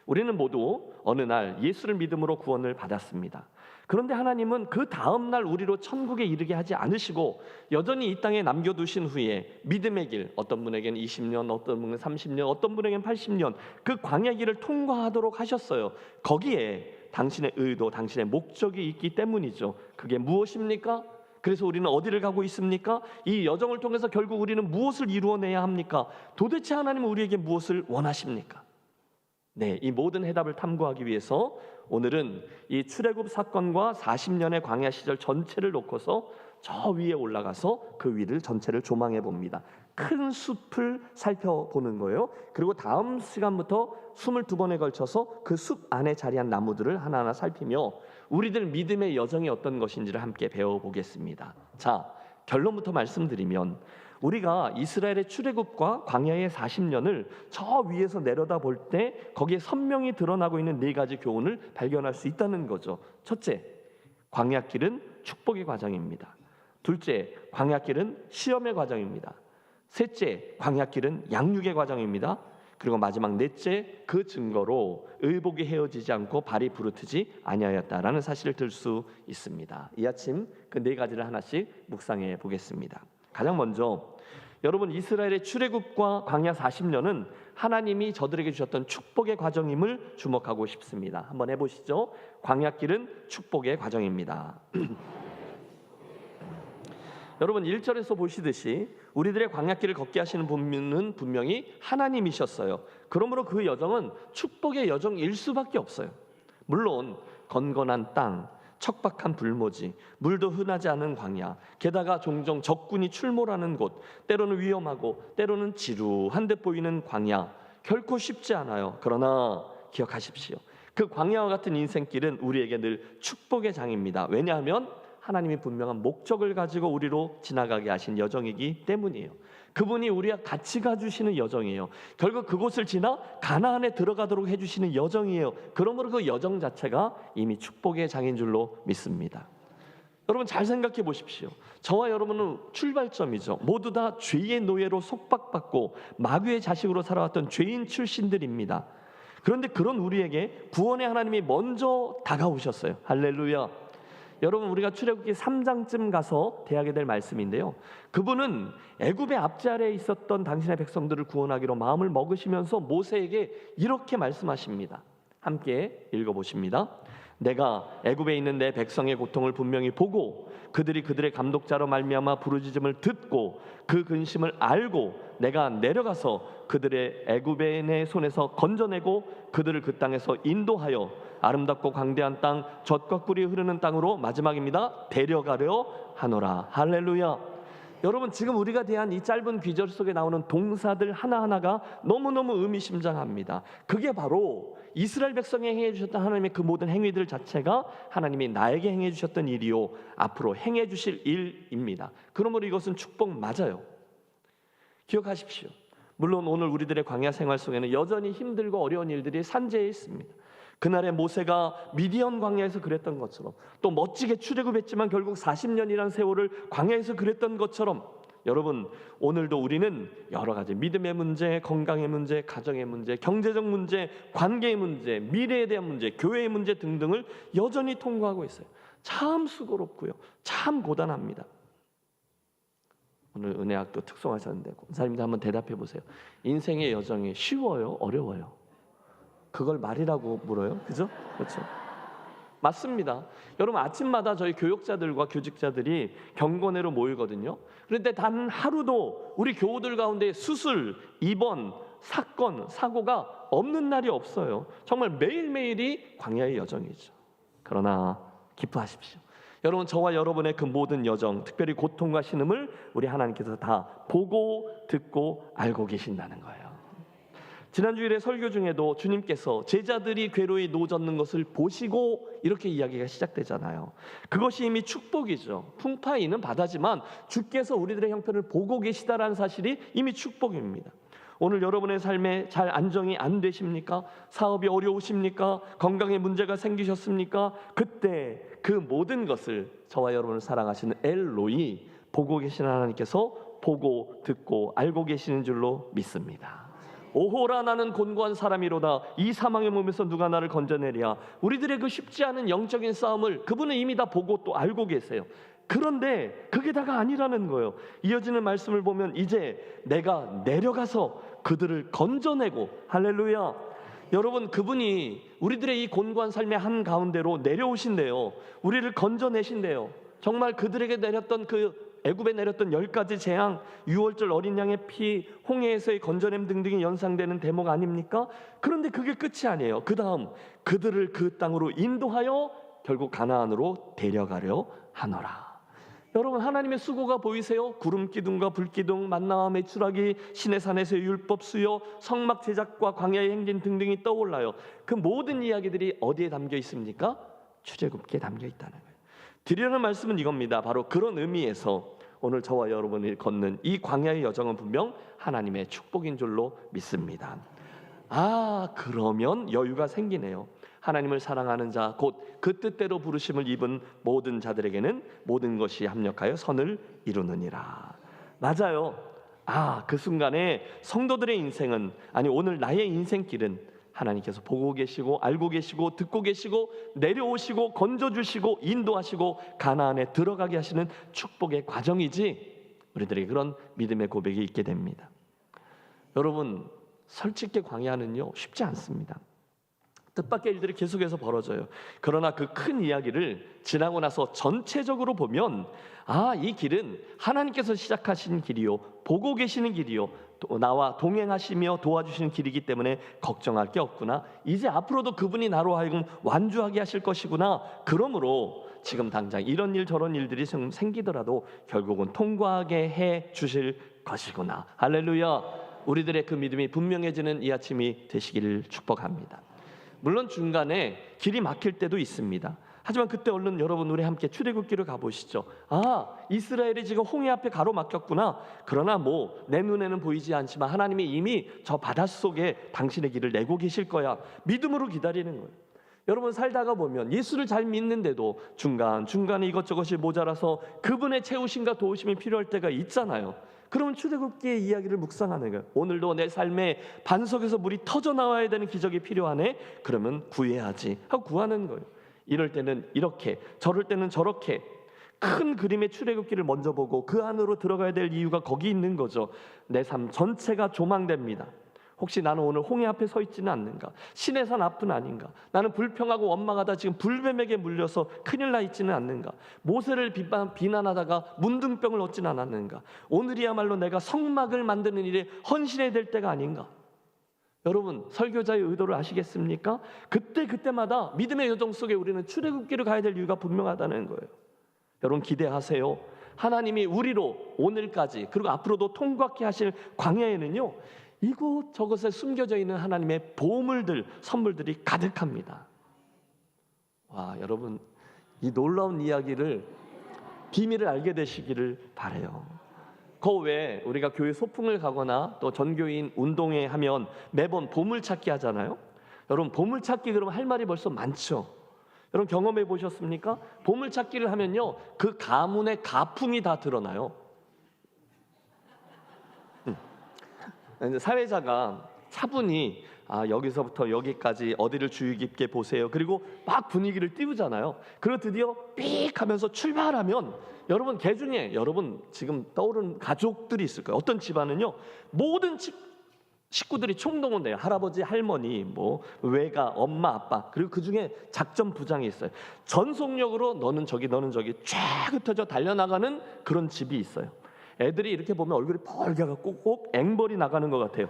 우리는 모두 어느 날 예수를 믿음으로 구원을 받았습니다. 그런데 하나님은 그 다음 날 우리로 천국에 이르게 하지 않으시고 여전히 이 땅에 남겨두신 후에 믿음의 길, 어떤 분에게는 20년, 어떤 분은 30년, 어떤 분에게는 80년 그 광야 길을 통과하도록 하셨어요. 거기에 당신의 의도, 당신의 목적이 있기 때문이죠. 그게 무엇입니까? 그래서 우리는 어디를 가고 있습니까? 이 여정을 통해서 결국 우리는 무엇을 이루어내야 합니까? 도대체 하나님은 우리에게 무엇을 원하십니까? 네, 이 모든 해답을 탐구하기 위해서 오늘은 이 출애굽 사건과 40년의 광야 시절 전체를 놓고서 저 위에 올라가서 그 위를 전체를 조망해 봅니다. 큰 숲을 살펴보는 거예요. 그리고 다음 시간부터 22번에 걸쳐서 그 숲 안에 자리한 나무들을 하나하나 살피며 우리들 믿음의 여정이 어떤 것인지를 함께 배워보겠습니다. 자, 결론부터 말씀드리면 우리가 이스라엘의 출애굽과 광야의 40년을 저 위에서 내려다볼 때 거기에 선명히 드러나고 있는 4가지 교훈을 발견할 수 있다는 거죠. 첫째, 광야길은 축복의 과정입니다. 둘째, 광야길은 시험의 과정입니다. 셋째, 광야길은 양육의 과정입니다. 그리고 마지막 넷째, 그 증거로 의복이 헤어지지 않고 발이 부르트지 아니하였다라는 사실을 들 수 있습니다. 이 아침 그 4가지를 하나씩 묵상해 보겠습니다. 가장 먼저 여러분, 이스라엘의 출애굽과 광야 40년은 하나님이 저들에게 주셨던 축복의 과정임을 주목하고 싶습니다. 한번 해보시죠. 광야길은 축복의 과정입니다. 여러분 1절에서 보시듯이 우리들의 광야길을 걷게 하시는 분은 분명히 하나님이셨어요. 그러므로 그 여정은 축복의 여정일 수밖에 없어요. 물론 건건한 땅, 척박한 불모지, 물도 흔하지 않은 광야, 게다가 종종 적군이 출몰하는 곳, 때로는 위험하고 때로는 지루한 듯 보이는 광야, 결코 쉽지 않아요. 그러나 기억하십시오. 그 광야와 같은 인생길은 우리에게 늘 축복의 장입니다. 왜냐하면 하나님이 분명한 목적을 가지고 우리로 지나가게 하신 여정이기 때문이에요. 그분이 우리와 같이 가주시는 여정이에요. 결국 그곳을 지나 가나안에 들어가도록 해주시는 여정이에요. 그러므로 그 여정 자체가 이미 축복의 장인 줄로 믿습니다. 여러분 잘 생각해 보십시오. 저와 여러분은 출발점이죠. 모두 다 죄의 노예로 속박받고 마귀의 자식으로 살아왔던 죄인 출신들입니다. 그런데 그런 우리에게 구원의 하나님이 먼저 다가오셨어요. 할렐루야. 여러분 우리가 출애굽기 3장쯤 가서 대하게 될 말씀인데요. 그분은 애굽의 압제 아래에 있었던 당신의 백성들을 구원하기로 마음을 먹으시면서 모세에게 이렇게 말씀하십니다. 함께 읽어보십니다. 내가 애굽에 있는 내 백성의 고통을 분명히 보고 그들이 그들의 감독자로 말미암아 부르짖음을 듣고 그 근심을 알고 내가 내려가서 그들의 애굽인의 손에서 건져내고 그들을 그 땅에서 인도하여 아름답고 광대한 땅 젖과 꿀이 흐르는 땅으로 마지막입니다. 데려가려 하노라. 할렐루야. 여러분 지금 우리가 대한 이 짧은 귀절 속에 나오는 동사들 하나하나가 너무너무 의미심장합니다. 그게 바로 이스라엘 백성에 행해 주셨던 하나님의 그 모든 행위들 자체가 하나님이 나에게 행해 주셨던 일이요 앞으로 행해 주실 일입니다. 그러므로 이것은 축복 맞아요. 기억하십시오. 물론 오늘 우리들의 광야 생활 속에는 여전히 힘들고 어려운 일들이 산재해 있습니다. 그날의 모세가 미디안 광야에서 그랬던 것처럼 또 멋지게 출애굽했지만 결국 40년이라는 세월을 광야에서 그랬던 것처럼 여러분 오늘도 우리는 여러 가지 믿음의 문제, 건강의 문제, 가정의 문제, 경제적 문제, 관계의 문제, 미래에 대한 문제, 교회의 문제 등등을 여전히 통과하고 있어요. 참 수고롭고요. 참 고단합니다. 오늘 은혜학도 특송하셨는데 권사님도 한번 대답해 보세요. 인생의 여정이 쉬워요? 어려워요? 그걸 말이라고 물어요. 그죠? 그렇죠. 맞습니다. 여러분 아침마다 저희 교육자들과 교직자들이 경건회로 모이거든요. 그런데 단 하루도 우리 교우들 가운데 수술, 입원, 사건, 사고가 없는 날이 없어요. 정말 매일매일이 광야의 여정이죠. 그러나 기뻐하십시오. 여러분 저와 여러분의 그 모든 여정, 특별히 고통과 신음을 우리 하나님께서 다 보고 듣고 알고 계신다는 거예요. 지난주일의 설교 중에도 주님께서 제자들이 괴로이 노젓는 것을 보시고 이렇게 이야기가 시작되잖아요. 그것이 이미 축복이죠. 풍파이는 바다지만 주께서 우리들의 형편을 보고 계시다라는 사실이 이미 축복입니다. 오늘 여러분의 삶에 잘 안정이 안 되십니까? 사업이 어려우십니까? 건강에 문제가 생기셨습니까? 그때 그 모든 것을 저와 여러분을 사랑하시는 엘로이 보고 계시는 하나님께서 보고 듣고 알고 계시는 줄로 믿습니다. 오호라 나는 곤고한 사람이로다. 이 사망의 몸에서 누가 나를 건져내랴. 우리들의 그 쉽지 않은 영적인 싸움을 그분은 이미 다 보고 또 알고 계세요. 그런데 그게 다가 아니라는 거예요. 이어지는 말씀을 보면 이제 내가 내려가서 그들을 건져내고 할렐루야. 여러분 그분이 우리들의 이 곤고한 삶의 한가운데로 내려오신대요. 우리를 건져내신대요. 정말 그들에게 내렸던 그 애굽에 내렸던 10가지 재앙, 유월절 어린 양의 피, 홍해에서의 건져냄 등등이 연상되는 대목 아닙니까? 그런데 그게 끝이 아니에요. 그 다음 그들을 그 땅으로 인도하여 결국 가나안으로 데려가려 하노라. 여러분 하나님의 수고가 보이세요? 구름 기둥과 불 기둥, 만나와 메추라기, 시내산에서의 율법 수요, 성막 제작과 광야의 행진 등등이 떠올라요. 그 모든 이야기들이 어디에 담겨 있습니까? 출애굽기에 담겨 있다는 거예요. 드리려는 말씀은 이겁니다. 바로 그런 의미에서 오늘 저와 여러분이 걷는 이 광야의 여정은 분명 하나님의 축복인 줄로 믿습니다. 그러면 여유가 생기네요. 하나님을 사랑하는 자, 곧 그 뜻대로 부르심을 입은 모든 자들에게는 모든 것이 합력하여 선을 이루느니라. 맞아요. 그 순간에 성도들의 인생은, 아니 오늘 나의 인생길은 하나님께서 보고 계시고 알고 계시고 듣고 계시고 내려오시고 건져주시고 인도하시고 가나안에 들어가게 하시는 축복의 과정이지, 우리들에게 그런 믿음의 고백이 있게 됩니다. 여러분 솔직히 광야는요 쉽지 않습니다. 뜻밖의 일들이 계속해서 벌어져요. 그러나 그 큰 이야기를 지나고 나서 전체적으로 보면 이 길은 하나님께서 시작하신 길이요, 보고 계시는 길이요, 나와 동행하시며 도와주시는 길이기 때문에 걱정할 게 없구나. 이제 앞으로도 그분이 나로 하여금 완주하게 하실 것이구나. 그러므로 지금 당장 이런 일 저런 일들이 생기더라도 결국은 통과하게 해 주실 것이구나. 할렐루야. 우리들의 그 믿음이 분명해지는 이 아침이 되시기를 축복합니다. 물론 중간에 길이 막힐 때도 있습니다. 하지만 그때 얼른 여러분 우리 함께 출애굽기를 가보시죠. 이스라엘이 지금 홍해 앞에 가로막혔구나. 그러나 내 눈에는 보이지 않지만 하나님이 이미 저 바닷속에 당신의 길을 내고 계실 거야. 믿음으로 기다리는 거예요. 여러분 살다가 보면 예수를 잘 믿는데도 중간중간에 이것저것이 모자라서 그분의 채우심과 도우심이 필요할 때가 있잖아요. 그러면 출애굽기의 이야기를 묵상하는 거예요. 오늘도 내 삶에 반석에서 물이 터져 나와야 되는 기적이 필요하네. 그러면 구해야지 하고 구하는 거예요. 이럴 때는 이렇게, 저럴 때는 저렇게 큰 그림의 출애굽기를 먼저 보고 그 안으로 들어가야 될 이유가 거기 있는 거죠. 내 삶 전체가 조망됩니다. 혹시 나는 오늘 홍해 앞에 서 있지는 않는가? 시내산 앞은 아닌가? 나는 불평하고 원망하다 지금 불뱀에게 물려서 큰일 나 있지는 않는가? 모세를 비난하다가 문둥병을 얻지는 않았는가? 오늘이야말로 내가 성막을 만드는 일에 헌신해야 될 때가 아닌가? 여러분 설교자의 의도를 아시겠습니까? 그때마다 믿음의 여정 속에 우리는 출애굽기를 가야 될 이유가 분명하다는 거예요. 여러분 기대하세요. 하나님이 우리로 오늘까지 그리고 앞으로도 통과케 하실 광야에는요, 이곳저곳에 숨겨져 있는 하나님의 보물들, 선물들이 가득합니다. 여러분 이 놀라운 이야기를, 비밀을 알게 되시기를 바라요. 그 외에 우리가 교회 소풍을 가거나 또 전교인 운동회 하면 매번 보물찾기 하잖아요. 여러분 보물찾기 그러면 할 말이 벌써 많죠. 여러분 경험해 보셨습니까? 보물찾기를 하면요, 그 가문의 가풍이 다 드러나요. 사회자가 차분히 여기서부터 여기까지 어디를 주의 깊게 보세요. 그리고 막 분위기를 띄우잖아요. 그리고 드디어 삑 하면서 출발하면 여러분 개 중에 여러분 지금 떠오르는 가족들이 있을 거예요. 어떤 집안은요, 모든 식구들이 총동원돼요. 할아버지, 할머니, 외가, 엄마, 아빠, 그리고 그 중에 작전 부장이 있어요. 전속력으로 너는 저기 쫙 흩어져 달려나가는 그런 집이 있어요. 애들이 이렇게 보면 얼굴이 벌게갖고 꼭 앵벌이 나가는 것 같아요.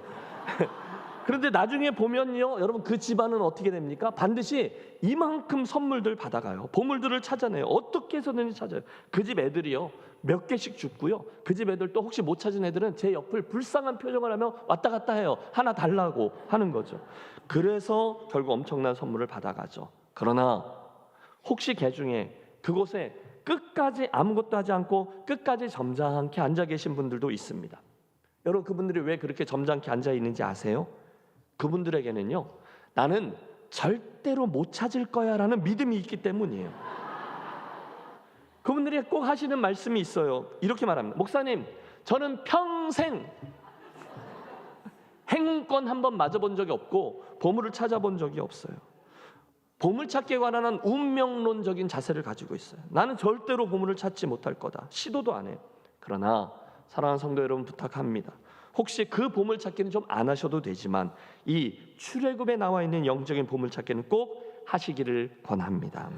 그런데 나중에 보면요, 여러분 그 집안은 어떻게 됩니까? 반드시 이만큼 선물들 받아가요. 보물들을 찾아내요. 어떻게 해서든지 찾아요. 그 집 애들이요 몇 개씩 줍고요, 그 집 애들 또 혹시 못 찾은 애들은 제 옆을 불쌍한 표정을 하며 왔다 갔다 해요. 하나 달라고 하는 거죠. 그래서 결국 엄청난 선물을 받아가죠. 그러나 혹시 개 중에 그곳에 끝까지 아무것도 하지 않고 끝까지 점잖게 앉아 계신 분들도 있습니다. 여러분 그분들이 왜 그렇게 점잖게 앉아 있는지 아세요? 그분들에게는요, 나는 절대로 못 찾을 거야 라는 믿음이 있기 때문이에요. 그분들이 꼭 하시는 말씀이 있어요. 이렇게 말합니다. 목사님, 저는 평생 행운권 한번 맞아본 적이 없고 보물을 찾아본 적이 없어요. 보물찾기에 관한 운명론적인 자세를 가지고 있어요. 나는 절대로 보물을 찾지 못할 거다. 시도도 안 해요. 그러나 사랑하는 성도 여러분 부탁합니다. 혹시 그 보물찾기는 좀 안 하셔도 되지만 이 출애굽에 나와 있는 영적인 보물찾기는 꼭 하시기를 권합니다.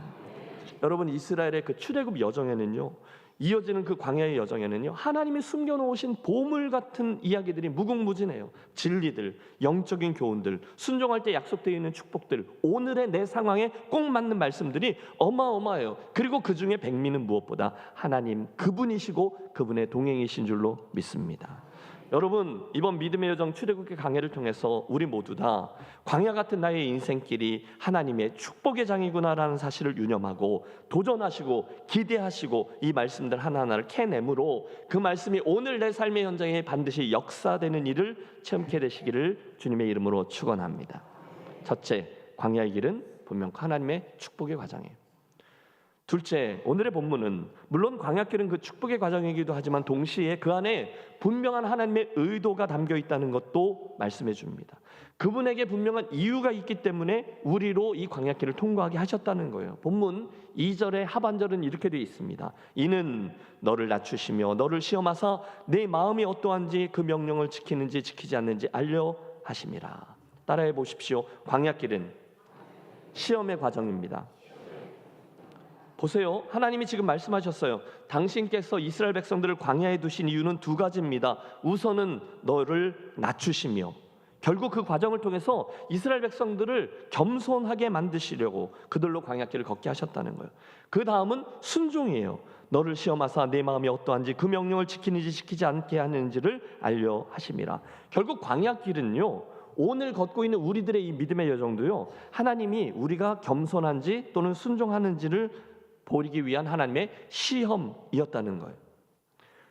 여러분 이스라엘의 그 출애굽 여정에는요, 이어지는 그 광야의 여정에는요, 하나님이 숨겨놓으신 보물 같은 이야기들이 무궁무진해요. 진리들, 영적인 교훈들, 순종할 때 약속되어 있는 축복들, 오늘의 내 상황에 꼭 맞는 말씀들이 어마어마해요. 그리고 그 중에 백미는 무엇보다 하나님 그분이시고 그분의 동행이신 줄로 믿습니다. 여러분 이번 믿음의 여정 출애굽기 강해를 통해서 우리 모두 다 광야 같은 나의 인생길이 하나님의 축복의 장이구나라는 사실을 유념하고 도전하시고 기대하시고 이 말씀들 하나하나를 캐내므로 그 말씀이 오늘 내 삶의 현장에 반드시 역사되는 일을 체험케 되시기를 주님의 이름으로 축원합니다. 첫째, 광야의 길은 분명 하나님의 축복의 과정이에요. 둘째, 오늘의 본문은 물론 광야길은 그 축복의 과정이기도 하지만 동시에 그 안에 분명한 하나님의 의도가 담겨 있다는 것도 말씀해 줍니다. 그분에게 분명한 이유가 있기 때문에 우리로 이 광야길을 통과하게 하셨다는 거예요. 본문 2절의 하반절은 이렇게 되어 있습니다. 이는 너를 낮추시며 너를 시험하사 내 마음이 어떠한지 그 명령을 지키는지 지키지 않는지 알려 하심이라. 따라해 보십시오. 광야길은 시험의 과정입니다. 보세요. 하나님이 지금 말씀하셨어요. 당신께서 이스라엘 백성들을 광야에 두신 이유는 두 가지입니다. 우선은 너를 낮추시며, 결국 그 과정을 통해서 이스라엘 백성들을 겸손하게 만드시려고 그들로 광야길을 걷게 하셨다는 거예요. 그 다음은 순종이에요. 너를 시험하사 내 마음이 어떠한지 그 명령을 지키는지 지키지 않게 하는지를 알려 하심이라. 결국 광야길은요, 오늘 걷고 있는 우리들의 이 믿음의 여정도요, 하나님이 우리가 겸손한지 또는 순종하는지를 보이기 위한 하나님의 시험이었다는 거예요.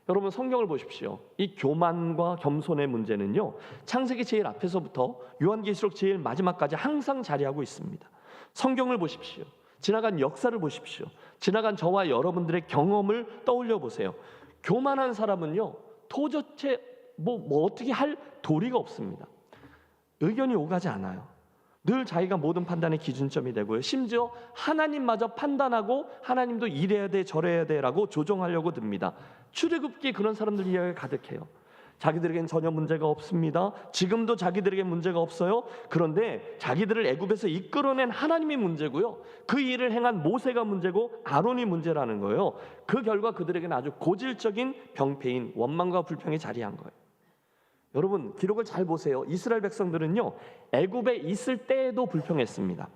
여러분, 성경을 보십시오. 이 교만과 겸손의 문제는요, 창세기 제일 앞에서부터 요한계시록 제일 마지막까지 항상 자리하고 있습니다. 성경을 보십시오. 지나간 역사를 보십시오. 지나간 저와 여러분들의 경험을 떠올려 보세요. 교만한 사람은요, 도저히 뭐 어떻게 할 도리가 없습니다. 의견이 오가지 않아요. 늘 자기가 모든 판단의 기준점이 되고요. 심지어 하나님마저 판단하고 하나님도 이래야 돼 저래야 돼라고 조정하려고 듭니다. 출애굽기에 그런 사람들 이야기가 가득해요. 자기들에겐 전혀 문제가 없습니다. 지금도 자기들에게 문제가 없어요. 그런데 자기들을 애굽에서 이끌어낸 하나님이 문제고요. 그 일을 행한 모세가 문제고 아론이 문제라는 거예요. 그 결과 그들에게는 아주 고질적인 병폐인 원망과 불평이 자리한 거예요. 여러분, 기록을 잘 보세요. 이스라엘 백성들은요, 애굽에 있을 때에도 불평했습니다.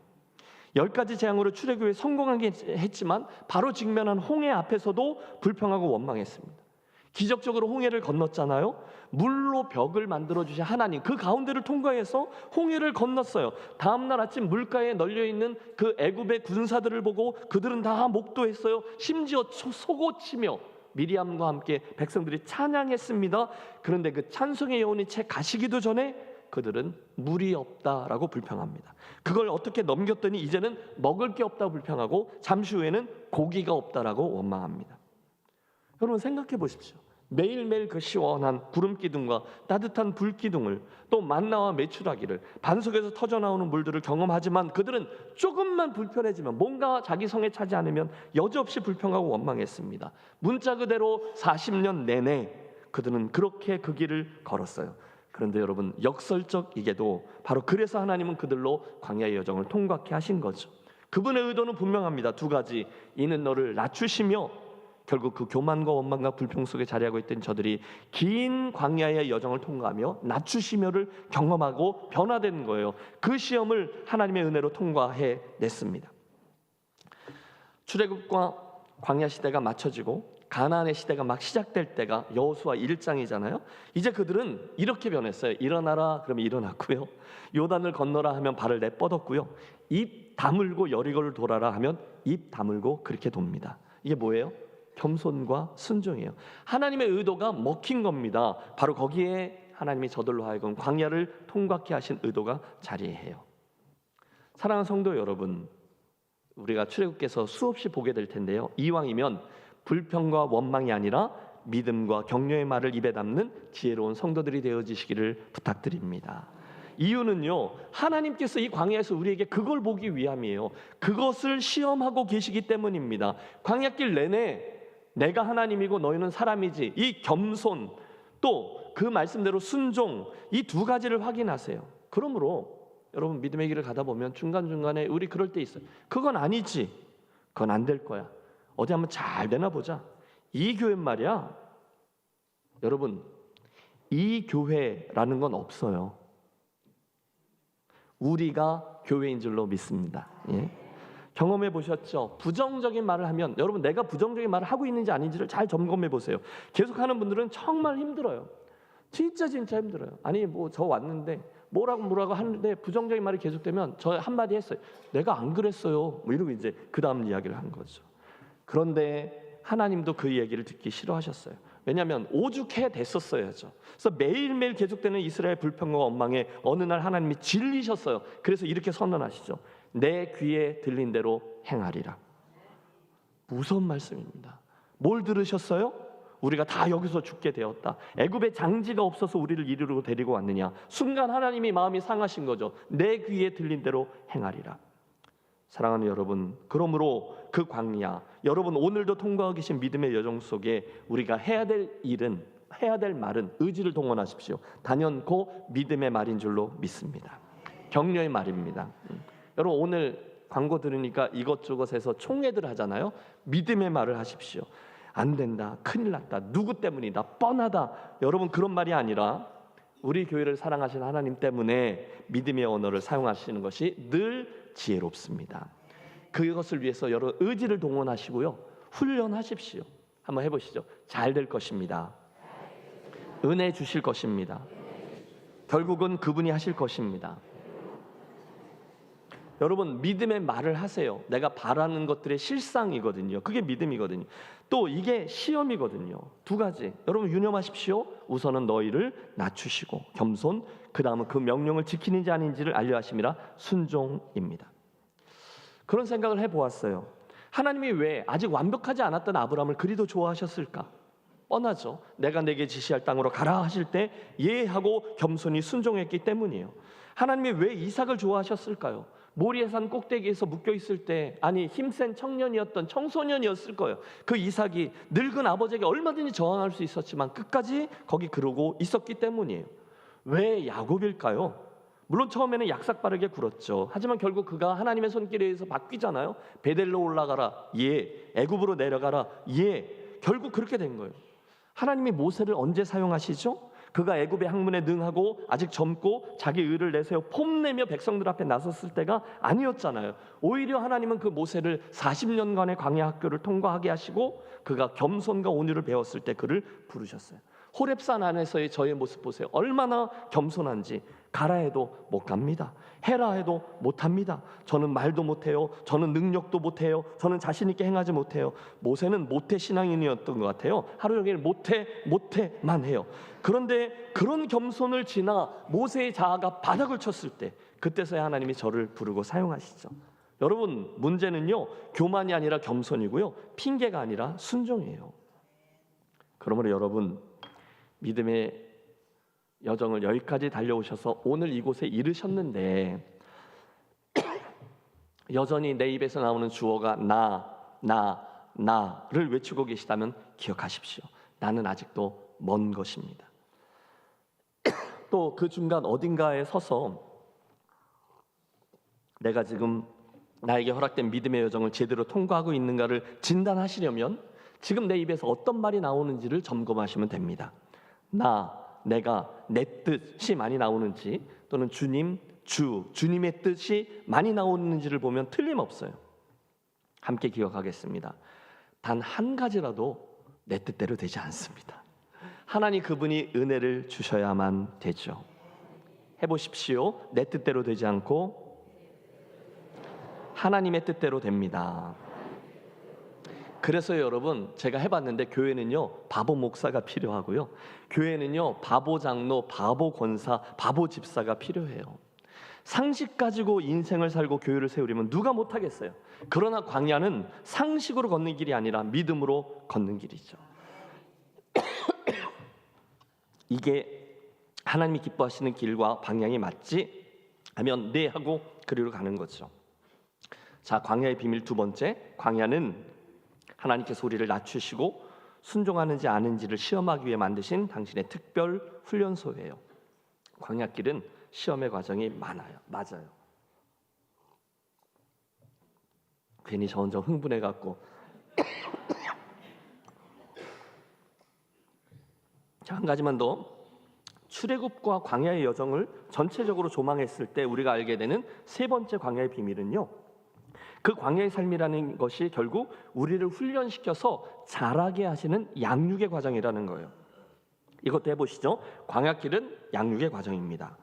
10가지 재앙으로 출애굽에 성공하긴 했지만 바로 직면한 홍해 앞에서도 불평하고 원망했습니다. 기적적으로 홍해를 건넜잖아요. 물로 벽을 만들어주신 하나님, 그 가운데를 통과해서 홍해를 건넜어요. 다음날 아침 물가에 널려있는 그 애굽의 군사들을 보고 그들은 다 목도했어요. 심지어 소고치며 미리암과 함께 백성들이 찬양했습니다. 그런데 그 찬송의 여운이 채 가시기도 전에 그들은 물이 없다라고 불평합니다. 그걸 어떻게 넘겼더니 이제는 먹을 게 없다고 불평하고 잠시 후에는 고기가 없다라고 원망합니다. 여러분, 생각해 보십시오. 매일매일 그 시원한 구름 기둥과 따뜻한 불 기둥을, 또 만나와 메추라기를, 반석에서 터져나오는 물들을 경험하지만 그들은 조금만 불편해지면, 뭔가 자기 성에 차지 않으면 여지없이 불평하고 원망했습니다. 문자 그대로 40년 내내 그들은 그렇게 그 길을 걸었어요. 그런데 여러분, 역설적이게도 바로 그래서 하나님은 그들로 광야의 여정을 통과케 하신 거죠. 그분의 의도는 분명합니다. 두 가지. 이는 너를 낮추시며, 결국 그 교만과 원망과 불평 속에 자리하고 있던 저들이 긴 광야의 여정을 통과하며 낮추시며를 경험하고 변화된 거예요. 그 시험을 하나님의 은혜로 통과해 냈습니다. 출애굽과 광야 시대가 맞춰지고 가나안의 시대가 막 시작될 때가 여호수아 1장이잖아요. 이제 그들은 이렇게 변했어요. 일어나라 그러면 일어났고요. 요단을 건너라 하면 발을 내뻗었고요. 입 다물고 여리고를 돌아라 하면 입 다물고 그렇게 돕니다. 이게 뭐예요? 겸손과 순종이에요. 하나님의 의도가 먹힌 겁니다. 바로 거기에 하나님이 저들로 하여금 광야를 통과케 하신 의도가 자리해요. 사랑하는 성도 여러분, 우리가 출애굽께서 수없이 보게 될 텐데요, 이왕이면 불평과 원망이 아니라 믿음과 격려의 말을 입에 담는 지혜로운 성도들이 되어지시기를 부탁드립니다. 이유는요, 하나님께서 이 광야에서 우리에게 그걸 보기 위함이에요. 그것을 시험하고 계시기 때문입니다. 광야길 내내 내가 하나님이고 너희는 사람이지, 이 겸손, 또 그 말씀대로 순종, 이 두 가지를 확인하세요. 그러므로 여러분, 믿음의 길을 가다 보면 중간중간에 우리 그럴 때 있어요. 그건 아니지, 그건 안 될 거야, 어디 한번 잘 되나 보자. 이 교회 말이야, 여러분, 이 교회라는 건 없어요. 우리가 교회인 줄로 믿습니다. 예? 경험해 보셨죠? 부정적인 말을 하면, 여러분, 내가 부정적인 말을 하고 있는지 아닌지를 잘 점검해 보세요. 계속하는 분들은 정말 힘들어요. 진짜 힘들어요. 아니, 뭐 저 왔는데 뭐라고 하는데 부정적인 말이 계속되면 저 한마디 했어요. 내가 안 그랬어요. 뭐 이러고 이제 그 다음 이야기를 한 거죠. 그런데 하나님도 그 얘기를 듣기 싫어하셨어요. 왜냐하면 오죽해 됐었어야죠. 그래서 매일매일 계속되는 이스라엘 불평과 원망에 어느 날 하나님이 질리셨어요. 그래서 이렇게 선언하시죠. 내 귀에 들린 대로 행하리라. 무서운 말씀입니다. 뭘 들으셨어요? 우리가 다 여기서 죽게 되었다. 애굽에 장지가 없어서 우리를 이리로 데리고 왔느냐. 순간 하나님이 마음이 상하신 거죠. 내 귀에 들린 대로 행하리라. 사랑하는 여러분, 그러므로 그 광야, 여러분 오늘도 통과하고 계신 믿음의 여정 속에 우리가 해야 될 일은, 해야 될 말은, 의지를 동원하십시오. 단연코 믿음의 말인 줄로 믿습니다. 격려의 말입니다. 여러분, 오늘 광고 들으니까 이것저것에서 총애들 하잖아요. 믿음의 말을 하십시오. 안 된다, 큰일 났다, 누구 때문이다, 뻔하다. 여러분, 그런 말이 아니라 우리 교회를 사랑하시는 하나님 때문에 믿음의 언어를 사용하시는 것이 늘 지혜롭습니다. 그것을 위해서 여러 의지를 동원하시고요, 훈련하십시오. 한번 해보시죠. 잘 될 것입니다. 은혜 주실 것입니다. 결국은 그분이 하실 것입니다. 여러분, 믿음의 말을 하세요. 내가 바라는 것들의 실상이거든요. 그게 믿음이거든요. 또 이게 시험이거든요. 두 가지. 여러분 유념하십시오. 우선은 너희를 낮추시고 겸손, 그 다음은 그 명령을 지키는지 아닌지를 알려 하심이라 순종입니다. 그런 생각을 해보았어요. 하나님이 왜 아직 완벽하지 않았던 아브라함을 그리도 좋아하셨을까? 뻔하죠. 내가 내게 지시할 땅으로 가라 하실 때 예하고 겸손히 순종했기 때문이에요. 하나님이 왜 이삭을 좋아하셨을까요? 모리아산 꼭대기에서 묶여 있을 때, 아니 힘센 청년이었던 청소년이었을 거예요. 그 이삭이 늙은 아버지에게 얼마든지 저항할 수 있었지만 끝까지 거기 그러고 있었기 때문이에요. 왜 야곱일까요? 물론 처음에는 약삭빠르게 굴었죠. 하지만 결국 그가 하나님의 손길에 의해서 바뀌잖아요. 베델로 올라가라, 예. 애굽으로 내려가라, 예. 결국 그렇게 된 거예요. 하나님이 모세를 언제 사용하시죠? 그가 애굽의 학문에 능하고 아직 젊고 자기 의를 내세워 폼내며 백성들 앞에 나섰을 때가 아니었잖아요. 오히려 하나님은 그 모세를 40년간의 광야 학교를 통과하게 하시고 그가 겸손과 온유를 배웠을 때 그를 부르셨어요. 호렙산 안에서의 저의 모습 보세요. 얼마나 겸손한지. 가라 해도 못 갑니다. 해라 해도 못 합니다. 저는 말도 못해요. 저는 능력도 못해요. 저는 자신 있게 행하지 못해요. 모세는 모태 신앙인이었던 것 같아요. 하루 종일 모태만 해요. 그런데 그런 겸손을 지나 모세의 자아가 바닥을 쳤을 때, 그때서야 하나님이 저를 부르고 사용하시죠. 여러분, 문제는요 교만이 아니라 겸손이고요, 핑계가 아니라 순종이에요. 그러므로 여러분, 믿음의 여정을 여기까지 달려오셔서 오늘 이곳에 이르셨는데 여전히 내 입에서 나오는 주어가 나를 외치고 계시다면 기억하십시오. 나는 아직도 먼 것입니다. 또 그 중간 어딘가에 서서 내가 지금 나에게 허락된 믿음의 여정을 제대로 통과하고 있는가를 진단하시려면 지금 내 입에서 어떤 말이 나오는지를 점검하시면 됩니다. 내가 내 뜻이 많이 나오는지, 또는 주님의 뜻이 많이 나오는지를 보면 틀림없어요. 함께 기억하겠습니다. 단 한 가지라도 내 뜻대로 되지 않습니다. 하나님 그분이 은혜를 주셔야만 되죠. 해보십시오. 내 뜻대로 되지 않고 하나님의 뜻대로 됩니다. 그래서 여러분, 제가 해봤는데 교회는요 바보 목사가 필요하고요, 교회는요 바보 장로, 바보 권사, 바보 집사가 필요해요. 상식 가지고 인생을 살고 교회를 세우려면 누가 못하겠어요. 그러나 광야는 상식으로 걷는 길이 아니라 믿음으로 걷는 길이죠. 이게 하나님이 기뻐하시는 길과 방향이 맞지 하면 네 하고 그리로 가는 거죠. 자, 광야의 비밀 두 번째, 광야는 하나님께서 우리를 낮추시고 순종하는지 아는지를 시험하기 위해 만드신 당신의 특별 훈련소예요. 광야길은 시험의 과정이 맞아요. 괜히 저 혼자 흥분해갖고 자, 한 가지만 더. 출애굽과 광야의 여정을 전체적으로 조망했을 때 우리가 알게 되는 세 번째 광야의 비밀은요, 그 광야의 삶이라는 것이 결국 우리를 훈련시켜서 자라게 하시는 양육의 과정이라는 거예요. 이것도 해보시죠. 광야길은 양육의 과정입니다.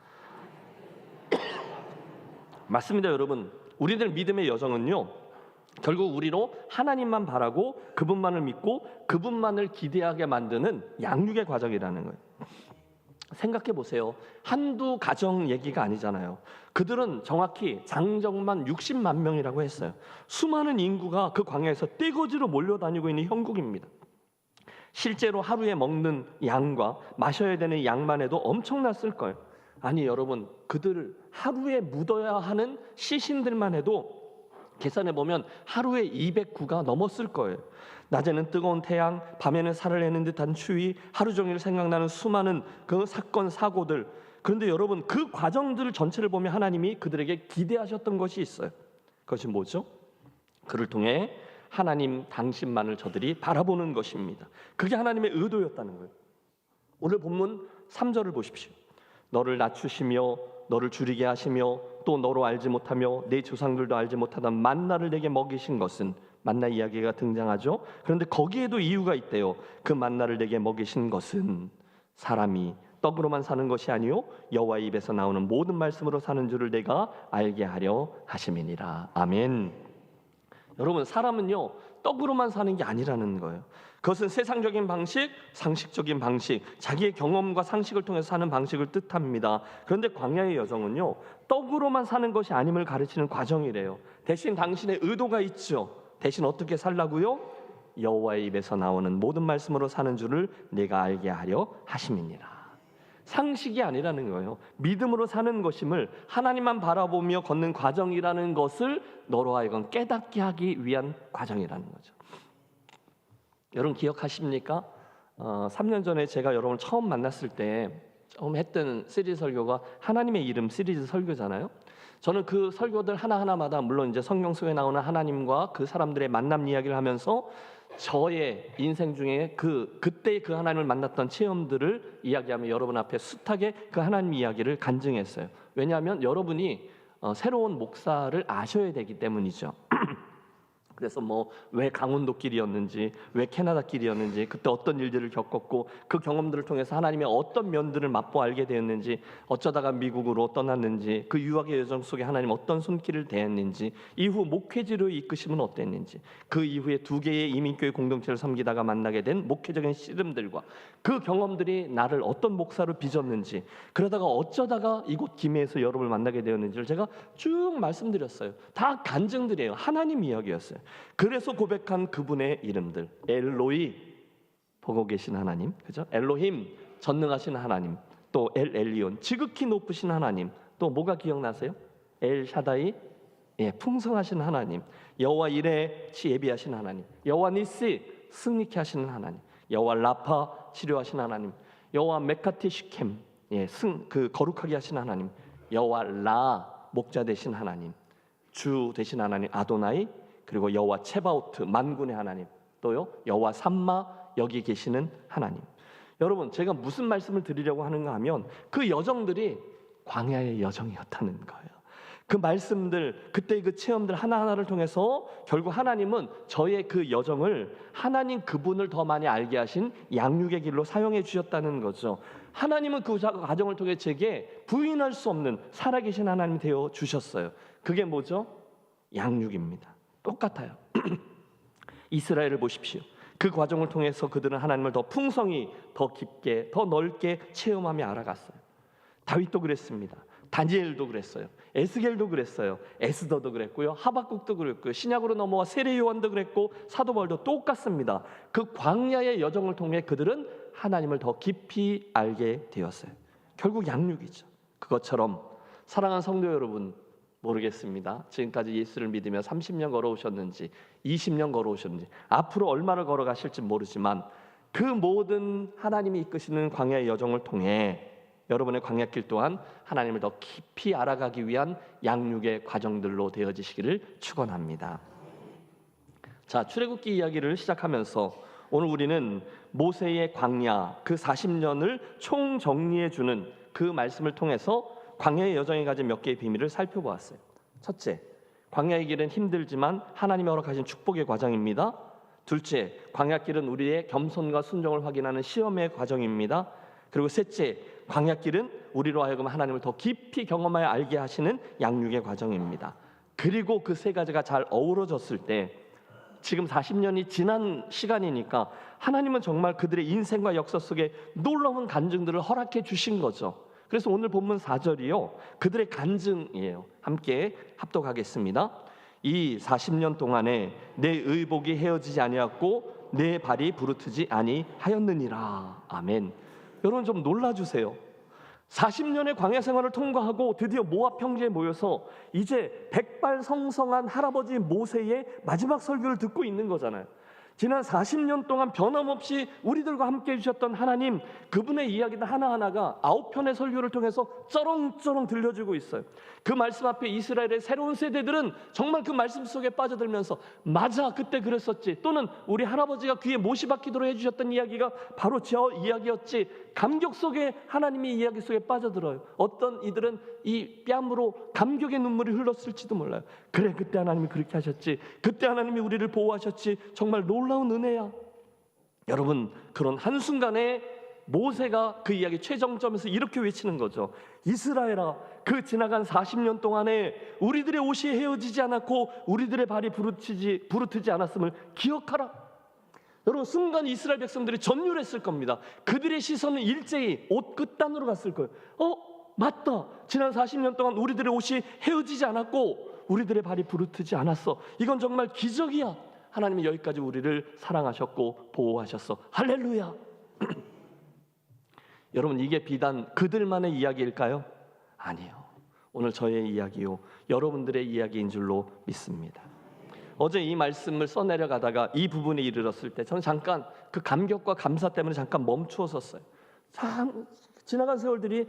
맞습니다, 여러분. 우리들 믿음의 여정은요, 결국 우리로 하나님만 바라고 그분만을 믿고 그분만을 기대하게 만드는 양육의 과정이라는 거예요. 생각해 보세요. 한두 가정 얘기가 아니잖아요. 그들은 정확히 장정만 60만 명이라고 했어요. 수많은 인구가 그 광야에서 떼거지로 몰려다니고 있는 형국입니다. 실제로 하루에 먹는 양과 마셔야 되는 양만 해도 엄청났을 거예요. 아니 여러분, 그들 하루에 묻어야 하는 시신들만 해도 계산해 보면 하루에 209가 넘었을 거예요. 낮에는 뜨거운 태양, 밤에는 살을 내는 듯한 추위, 하루 종일 생각나는 수많은 그 사건 사고들. 그런데 여러분, 그 과정들 전체를 보면 하나님이 그들에게 기대하셨던 것이 있어요. 그것이 뭐죠? 그를 통해 하나님 당신만을 저들이 바라보는 것입니다. 그게 하나님의 의도였다는 거예요. 오늘 본문 3절을 보십시오. 너를 낮추시며 너를 줄이게 하시며 또 너로 알지 못하며 내 조상들도 알지 못하던 만나를 내게 먹이신 것은, 만나 이야기가 등장하죠. 그런데 거기에도 이유가 있대요. 그 만나를 내게 먹이신 것은 사람이 떡으로만 사는 것이 아니요 여호와의 입에서 나오는 모든 말씀으로 사는 줄을 내가 알게 하려 하심이니라. 아멘. 여러분, 사람은요 떡으로만 사는 게 아니라는 거예요. 그것은 세상적인 방식, 상식적인 방식, 자기의 경험과 상식을 통해서 사는 방식을 뜻합니다. 그런데 광야의 여정은요 떡으로만 사는 것이 아님을 가르치는 과정이래요. 대신 당신의 의도가 있죠. 대신 어떻게 살라고요? 여호와의 입에서 나오는 모든 말씀으로 사는 줄을 내가 알게 하려 하심이니라. 상식이 아니라는 거예요. 믿음으로 사는 것임을 하나님만 바라보며 걷는 과정이라는 것을 너로 하여금 깨닫게 하기 위한 과정이라는 거죠. 여러분 기억하십니까? 3년 전에 제가 여러분을 처음 만났을 때 처음 했던 시리즈 설교가 하나님의 이름 시리즈 설교잖아요. 저는 그 설교들 하나하나마다 물론 이제 성경 속에 나오는 하나님과 그 사람들의 만남 이야기를 하면서 저의 인생 중에 그때 그 하나님을 만났던 체험들을 이야기하며 여러분 앞에 숱하게 그 하나님 이야기를 간증했어요. 왜냐하면 여러분이 새로운 목사를 아셔야 되기 때문이죠. 그래서 뭐 왜 강원도 길이었는지, 왜 캐나다 길이었는지, 그때 어떤 일들을 겪었고 그 경험들을 통해서 하나님의 어떤 면들을 맛보 알게 되었는지, 어쩌다가 미국으로 떠났는지, 그 유학의 여정 속에 하나님 어떤 손길을 대했는지, 이후 목회지로 이끄심은 어땠는지, 그 이후에 2개의 이민교회 공동체를 섬기다가 만나게 된 목회적인 씨름들과 그 경험들이 나를 어떤 목사로 빚었는지, 그러다가 어쩌다가 이곳 김해에서 여러분을 만나게 되었는지를 제가 쭉 말씀드렸어요. 다 간증들이에요. 하나님 이야기였어요. 그래서 고백한 그분의 이름들, 엘로이, 보고 계신 하나님, 그죠? 엘로힘, 전능하신 하나님, 또 엘 엘리온, 지극히 높으신 하나님, 또 뭐가 기억나세요? 엘 샤다이, 풍성하신 하나님, 여호와 이레, 예비하신 하나님, 여호와 니시, 승리케 하시는 하나님, 여호와 라파, 치료하신 하나님, 여호와 메카티 시켐, 거룩하게 하신 하나님, 여호와 라, 목자 되신 하나님, 주 되신 하나님 아도나이, 그리고 여호와 체바오트, 만군의 하나님, 또요 여호와 삼마, 여기 계시는 하나님. 여러분, 제가 무슨 말씀을 드리려고 하는가 하면 그 여정들이 광야의 여정이었다는 거예요. 그 말씀들, 그때 그 체험들 하나하나를 통해서 결국 하나님은 저의 그 여정을 하나님 그분을 더 많이 알게 하신 양육의 길로 사용해 주셨다는 거죠. 하나님은 그 과정을 통해 제게 부인할 수 없는 살아계신 하나님이 되어 주셨어요. 그게 뭐죠? 양육입니다. 똑같아요. 이스라엘을 보십시오. 그 과정을 통해서 그들은 하나님을 더 풍성히, 더 깊게, 더 넓게 체험하며 알아갔어요. 다윗도 그랬습니다. 다니엘도 그랬어요. 에스겔도 그랬어요. 에스더도 그랬고요. 하박국도 그랬고요. 신약으로 넘어와 세례 요한도 그랬고 사도 바울도 똑같습니다. 그 광야의 여정을 통해 그들은 하나님을 더 깊이 알게 되었어요. 결국 양육이죠. 그것처럼 사랑하는 성도 여러분, 모르겠습니다. 지금까지 예수를 믿으며 30년 걸어오셨는지 20년 걸어오셨는지 앞으로 얼마를 걸어가실지 모르지만 그 모든 하나님이 이끄시는 광야의 여정을 통해 여러분의 광야길 또한 하나님을 더 깊이 알아가기 위한 양육의 과정들로 되어지시기를 축원합니다. 자, 출애굽기 이야기를 시작하면서 오늘 우리는 모세의 광야 그 40년을 총정리해 주는 그 말씀을 통해서 광야의 여정에 가진 몇 개의 비밀을 살펴보았어요. 첫째, 광야의 길은 힘들지만 하나님이 허락하신 축복의 과정입니다. 둘째, 광야길은 우리의 겸손과 순종을 확인하는 시험의 과정입니다. 그리고 셋째, 광야길은 우리로 하여금 하나님을 더 깊이 경험하여 알게 하시는 양육의 과정입니다. 그리고 그 세 가지가 잘 어우러졌을 때 지금 40년이 지난 시간이니까 하나님은 정말 그들의 인생과 역사 속에 놀라운 간증들을 허락해 주신 거죠. 그래서 오늘 본문 4절이요, 그들의 간증이에요. 함께 합독하겠습니다. 이 40년 동안에 내 의복이 헤어지지 아니하였고 내 발이 부르트지 아니하였느니라. 아멘. 여러분 좀 놀라주세요. 40년의 광야 생활을 통과하고 드디어 모압 평지에 모여서 이제 백발성성한 할아버지 모세의 마지막 설교를 듣고 있는 거잖아요. 지난 40년 동안 변함없이 우리들과 함께 해주셨던 하나님, 그분의 이야기들 하나하나가 9편의 설교를 통해서 쩌렁쩌렁 들려주고 있어요. 그 말씀 앞에 이스라엘의 새로운 세대들은 정말 그 말씀 속에 빠져들면서 맞아, 그때 그랬었지, 또는 우리 할아버지가 귀에 못이 박히도록 해주셨던 이야기가 바로 저 이야기였지, 감격 속에 하나님의 이야기 속에 빠져들어요. 어떤 이들은 이 뺨으로 감격의 눈물이 흘렀을지도 몰라요. 그래, 그때 하나님이 그렇게 하셨지, 그때 하나님이 우리를 보호하셨지, 정말 놀라운 은혜야. 여러분, 그런 한순간에 모세가 그 이야기 최정점에서 이렇게 외치는 거죠. 이스라엘아, 그 지나간 40년 동안에 우리들의 옷이 헤어지지 않았고 우리들의 발이 부르트지 않았음을 기억하라. 여러분, 순간 이스라엘 백성들이 전율했을 겁니다. 그들의 시선은 일제히 옷 끝단으로 갔을 거예요. 맞다, 지난 40년 동안 우리들의 옷이 헤어지지 않았고 우리들의 발이 부르트지 않았어. 이건 정말 기적이야. 하나님이 여기까지 우리를 사랑하셨고 보호하셨어. 할렐루야. 여러분, 이게 비단 그들만의 이야기일까요? 아니에요. 오늘 저의 이야기요, 여러분들의 이야기인 줄로 믿습니다. 어제 이 말씀을 써내려가다가 이 부분에 이르렀을 때 저는 잠깐 그 감격과 감사 때문에 잠깐 멈추어 섰어요. 참 지나간 세월들이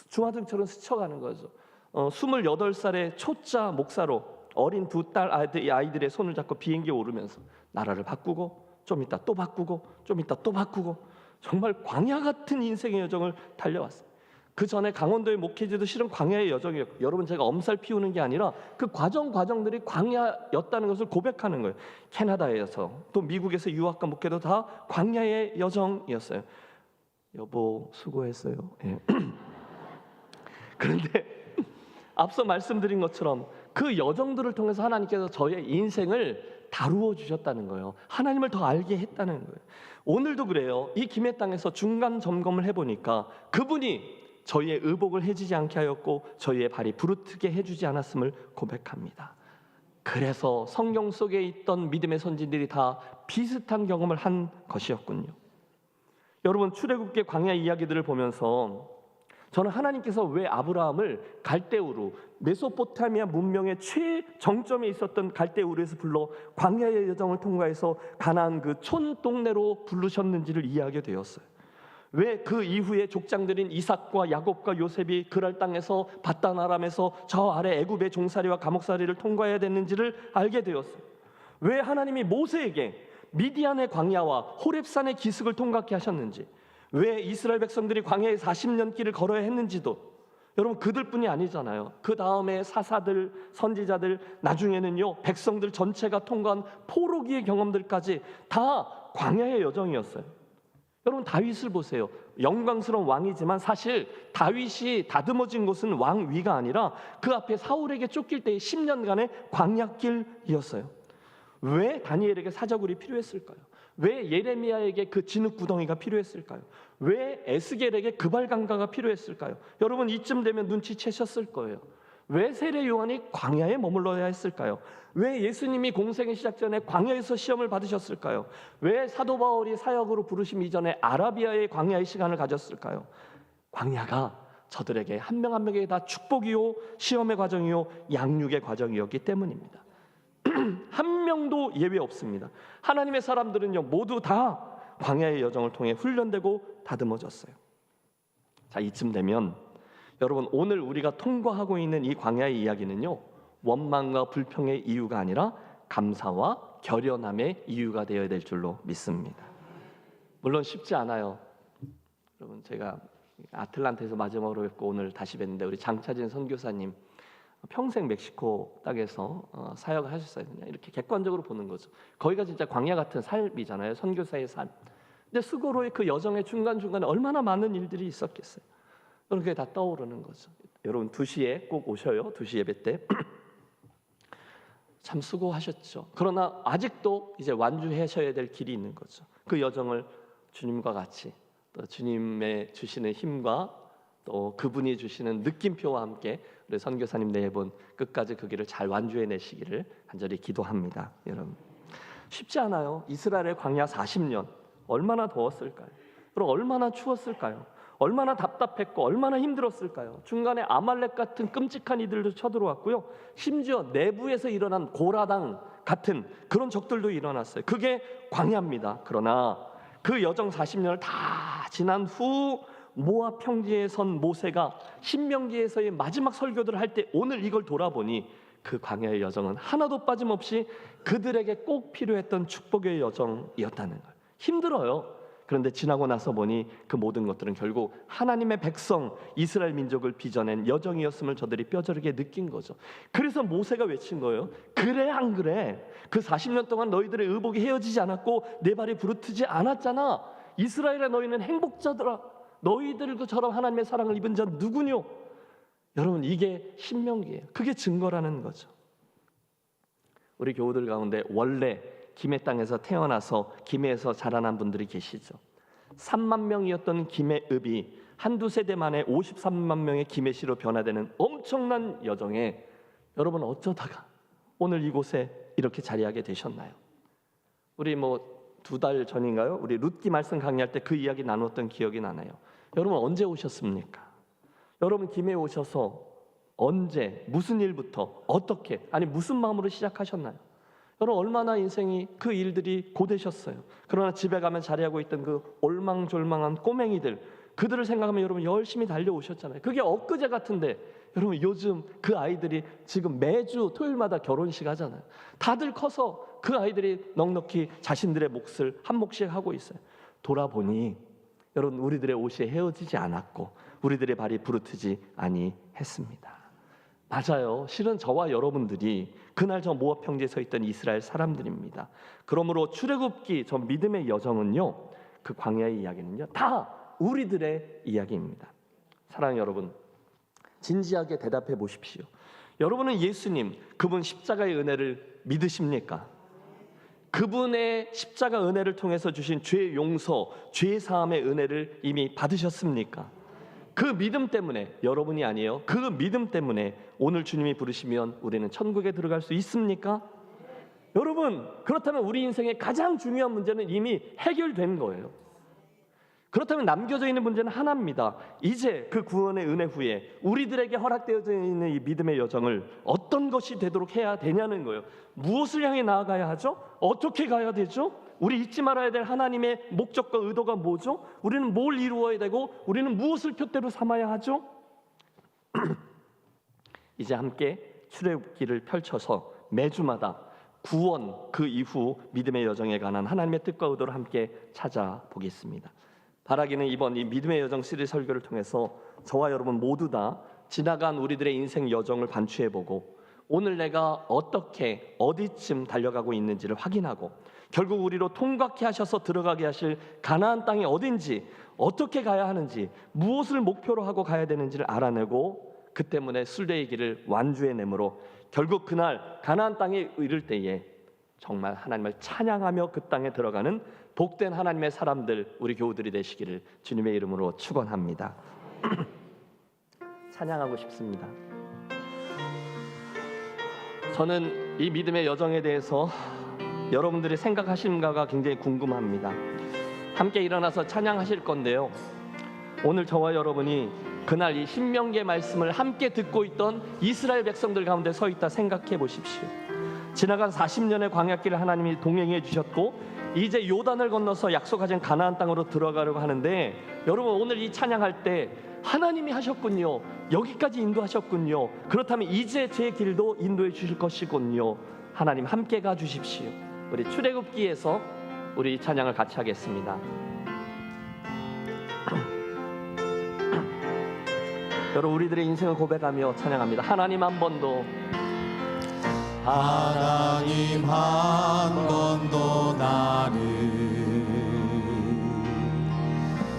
주마등처럼 스쳐가는 거죠. 28살의 초짜 목사로 어린 두 딸 아이들의 손을 잡고 비행기에 오르면서 나라를 바꾸고 좀 이따 또 바꾸고 좀 이따 또 바꾸고 정말 광야 같은 인생의 여정을 달려왔어요. 그 전에 강원도의 목회지도 실은 광야의 여정이었고, 여러분, 제가 엄살 피우는 게 아니라 그 과정들이 광야였다는 것을 고백하는 거예요. 캐나다에서 또 미국에서 유학과 목회도 다 광야의 여정이었어요. 여보 수고했어요. 예. 그런데 앞서 말씀드린 것처럼 그 여정들을 통해서 하나님께서 저의 인생을 다루어 주셨다는 거예요. 하나님을 더 알게 했다는 거예요. 오늘도 그래요. 이 김해 땅에서 중간 점검을 해보니까 그분이 저희의 의복을 해지지 않게 하였고 저희의 발이 부르트게 해주지 않았음을 고백합니다. 그래서 성경 속에 있던 믿음의 선진들이 다 비슷한 경험을 한 것이었군요. 여러분, 출애굽기 광야 이야기들을 보면서 저는 하나님께서 왜 아브라함을 갈대우루, 메소포타미아 문명의 최정점에 있었던 갈대우루에서 불러 광야의 여정을 통과해서 가나안 그 촌동네로 부르셨는지를 이해하게 되었어요. 왜 그 이후에 족장들인 이삭과 야곱과 요셉이 그랄 땅에서 바단 아람에서 저 아래 애굽의 종살이와 감옥살이를 통과해야 됐는지를 알게 되었어요. 왜 하나님이 모세에게 미디안의 광야와 호렙산의 기슭을 통과케 하셨는지, 왜 이스라엘 백성들이 광야의 40년 길을 걸어야 했는지도, 여러분, 그들뿐이 아니잖아요. 그 다음에 사사들, 선지자들, 나중에는요 백성들 전체가 통과한 포로기의 경험들까지 다 광야의 여정이었어요. 여러분, 다윗을 보세요. 영광스러운 왕이지만 사실 다윗이 다듬어진 곳은 왕위가 아니라 그 앞에 사울에게 쫓길 때의 10년간의 광야길이었어요. 왜 다니엘에게 사자굴이 필요했을까요? 왜 예레미야에게 그 진흙 구덩이가 필요했을까요? 왜 에스겔에게 그발강가가 필요했을까요? 여러분, 이쯤 되면 눈치채셨을 거예요. 왜 세례 요한이 광야에 머물러야 했을까요? 왜 예수님이 공생의 시작 전에 광야에서 시험을 받으셨을까요? 왜 사도 바울이 사역으로 부르심 이전에 아라비아의 광야의 시간을 가졌을까요? 광야가 저들에게 한 명 한 명에게 다 축복이요, 시험의 과정이요, 양육의 과정이었기 때문입니다. 한 명도 예외 없습니다. 하나님의 사람들은요 모두 다 광야의 여정을 통해 훈련되고 다듬어졌어요. 자, 이쯤 되면 여러분, 오늘 우리가 통과하고 있는 이 광야의 이야기는요 원망과 불평의 이유가 아니라 감사와 결연함의 이유가 되어야 될 줄로 믿습니다. 물론 쉽지 않아요. 여러분, 제가 아틀란타에서 마지막으로 뵙고 오늘 다시 뵀는데 우리 장차진 선교사님 평생 멕시코 땅에서 사역을 하셨어요. 그냥 이렇게 객관적으로 보는 거죠. 거기가 진짜 광야 같은 삶이잖아요. 선교사의 삶. 근데 수고로의 그 여정의 중간중간에 얼마나 많은 일들이 있었겠어요. 여러분, 그게 다 떠오르는 거죠. 여러분, 2시에 꼭 오셔요. 2시 예배 때. 참 수고하셨죠. 그러나 아직도 이제 완주하셔야 될 길이 있는 거죠. 그 여정을 주님과 같이 또 주님의 주시는 힘과 또 그분이 주시는 느낌표와 함께 우리 선교사님 네 분 끝까지 그 길을 잘 완주해내시기를 간절히 기도합니다. 여러분, 쉽지 않아요. 이스라엘의 광야 40년 얼마나 더웠을까요? 그럼 얼마나 추웠을까요? 얼마나 답답했고 얼마나 힘들었을까요? 중간에 아말렉 같은 끔찍한 이들도 쳐들어왔고요. 심지어 내부에서 일어난 고라당 같은 그런 적들도 일어났어요. 그게 광야입니다. 그러나 그 여정 40년을 다 지난 후 모압 평지에 선 모세가 신명기에서의 마지막 설교들을 할 때 오늘 이걸 돌아보니 그 광야의 여정은 하나도 빠짐없이 그들에게 꼭 필요했던 축복의 여정이었다는 거예요. 힘들어요. 그런데 지나고 나서 보니 그 모든 것들은 결국 하나님의 백성 이스라엘 민족을 빚어낸 여정이었음을 저들이 뼈저리게 느낀 거죠. 그래서 모세가 외친 거예요. 그래 안 그래? 그 40년 동안 너희들의 의복이 헤어지지 않았고 내 발이 부르트지 않았잖아. 이스라엘의 너희는 행복자들아. 너희들처럼 하나님의 사랑을 입은 자 누구뇨? 여러분, 이게 신명기예요. 그게 증거라는 거죠. 우리 교우들 가운데 원래 김해 땅에서 태어나서 김해에서 자라난 분들이 계시죠. 3만 명이었던 김해읍이 한두 세대 만에 53만 명의 김해시로 변화되는 엄청난 여정에 여러분 어쩌다가 오늘 이곳에 이렇게 자리하게 되셨나요? 우리 2달 전인가요? 우리 룻기 말씀 강의할 때 그 이야기 나눴던 기억이 나나요? 여러분 언제 오셨습니까? 여러분 김해에 오셔서 언제, 무슨 일부터, 어떻게, 무슨 마음으로 시작하셨나요? 여러분 얼마나 인생이 그 일들이 고되셨어요. 그러나 집에 가면 자리하고 있던 그 올망졸망한 꼬맹이들, 그들을 생각하면 여러분 열심히 달려오셨잖아요. 그게 엊그제 같은데 여러분 요즘 그 아이들이 지금 매주 토요일마다 결혼식 하잖아요. 다들 커서 그 아이들이 넉넉히 자신들의 몫을 한 몫씩 하고 있어요. 돌아보니 여러분 우리들의 옷이 헤어지지 않았고 우리들의 발이 부르트지 아니했습니다. 맞아요. 실은 저와 여러분들이 그날 저 모압 평지에 서 있던 이스라엘 사람들입니다. 그러므로 출애굽기 저 믿음의 여정은요, 그 광야의 이야기는요, 다 우리들의 이야기입니다. 사랑하는 여러분, 진지하게 대답해 보십시오. 여러분은 예수님, 그분 십자가의 은혜를 믿으십니까? 그분의 십자가 은혜를 통해서 주신 죄 용서, 죄 사함의 은혜를 이미 받으셨습니까? 그 믿음 때문에, 여러분이 아니에요, 그 믿음 때문에 오늘 주님이 부르시면 우리는 천국에 들어갈 수 있습니까? 여러분, 그렇다면 우리 인생의 가장 중요한 문제는 이미 해결된 거예요. 그렇다면 남겨져 있는 문제는 하나입니다. 이제 그 구원의 은혜 후에 우리들에게 허락되어져 있는 이 믿음의 여정을 어떤 것이 되도록 해야 되냐는 거예요. 무엇을 향해 나아가야 하죠? 어떻게 가야 되죠? 우리 잊지 말아야 될 하나님의 목적과 의도가 뭐죠? 우리는 뭘 이루어야 되고 우리는 무엇을 표대로 삼아야 하죠? 이제 함께 출애굽기를 펼쳐서 매주마다 구원, 그 이후 믿음의 여정에 관한 하나님의 뜻과 의도를 함께 찾아보겠습니다. 바라기는 이번 이 믿음의 여정 시리즈 설교를 통해서 저와 여러분 모두 다 지나간 우리들의 인생 여정을 반추해보고 오늘 내가 어떻게 어디쯤 달려가고 있는지를 확인하고 결국 우리로 통과케 하셔서 들어가게 하실 가나안 땅이 어딘지, 어떻게 가야 하는지, 무엇을 목표로 하고 가야 되는지를 알아내고 그 때문에 순례의 길을 완주해내므로 결국 그날 가나안 땅에 이를 때에 정말 하나님을 찬양하며 그 땅에 들어가는 복된 하나님의 사람들, 우리 교우들이 되시기를 주님의 이름으로 축원합니다. 찬양하고 싶습니다. 저는 이 믿음의 여정에 대해서 여러분들이 생각하시는가가 굉장히 궁금합니다. 함께 일어나서 찬양하실 건데요, 오늘 저와 여러분이 그날 이 신명기의 말씀을 함께 듣고 있던 이스라엘 백성들 가운데 서 있다 생각해 보십시오. 지나간 40년의 광야길을 하나님이 동행해 주셨고 이제 요단을 건너서 약속하신 가나안 땅으로 들어가려고 하는데, 여러분 오늘 이 찬양할 때 하나님이 하셨군요, 여기까지 인도하셨군요, 그렇다면 이제 제 길도 인도해 주실 것이군요. 하나님 함께 가 주십시오. 우리 출애굽기에서 우리 찬양을 같이 하겠습니다. 여러분 우리들의 인생을 고백하며 찬양합니다. 하나님 한 번도, 하나님 한 번도 나를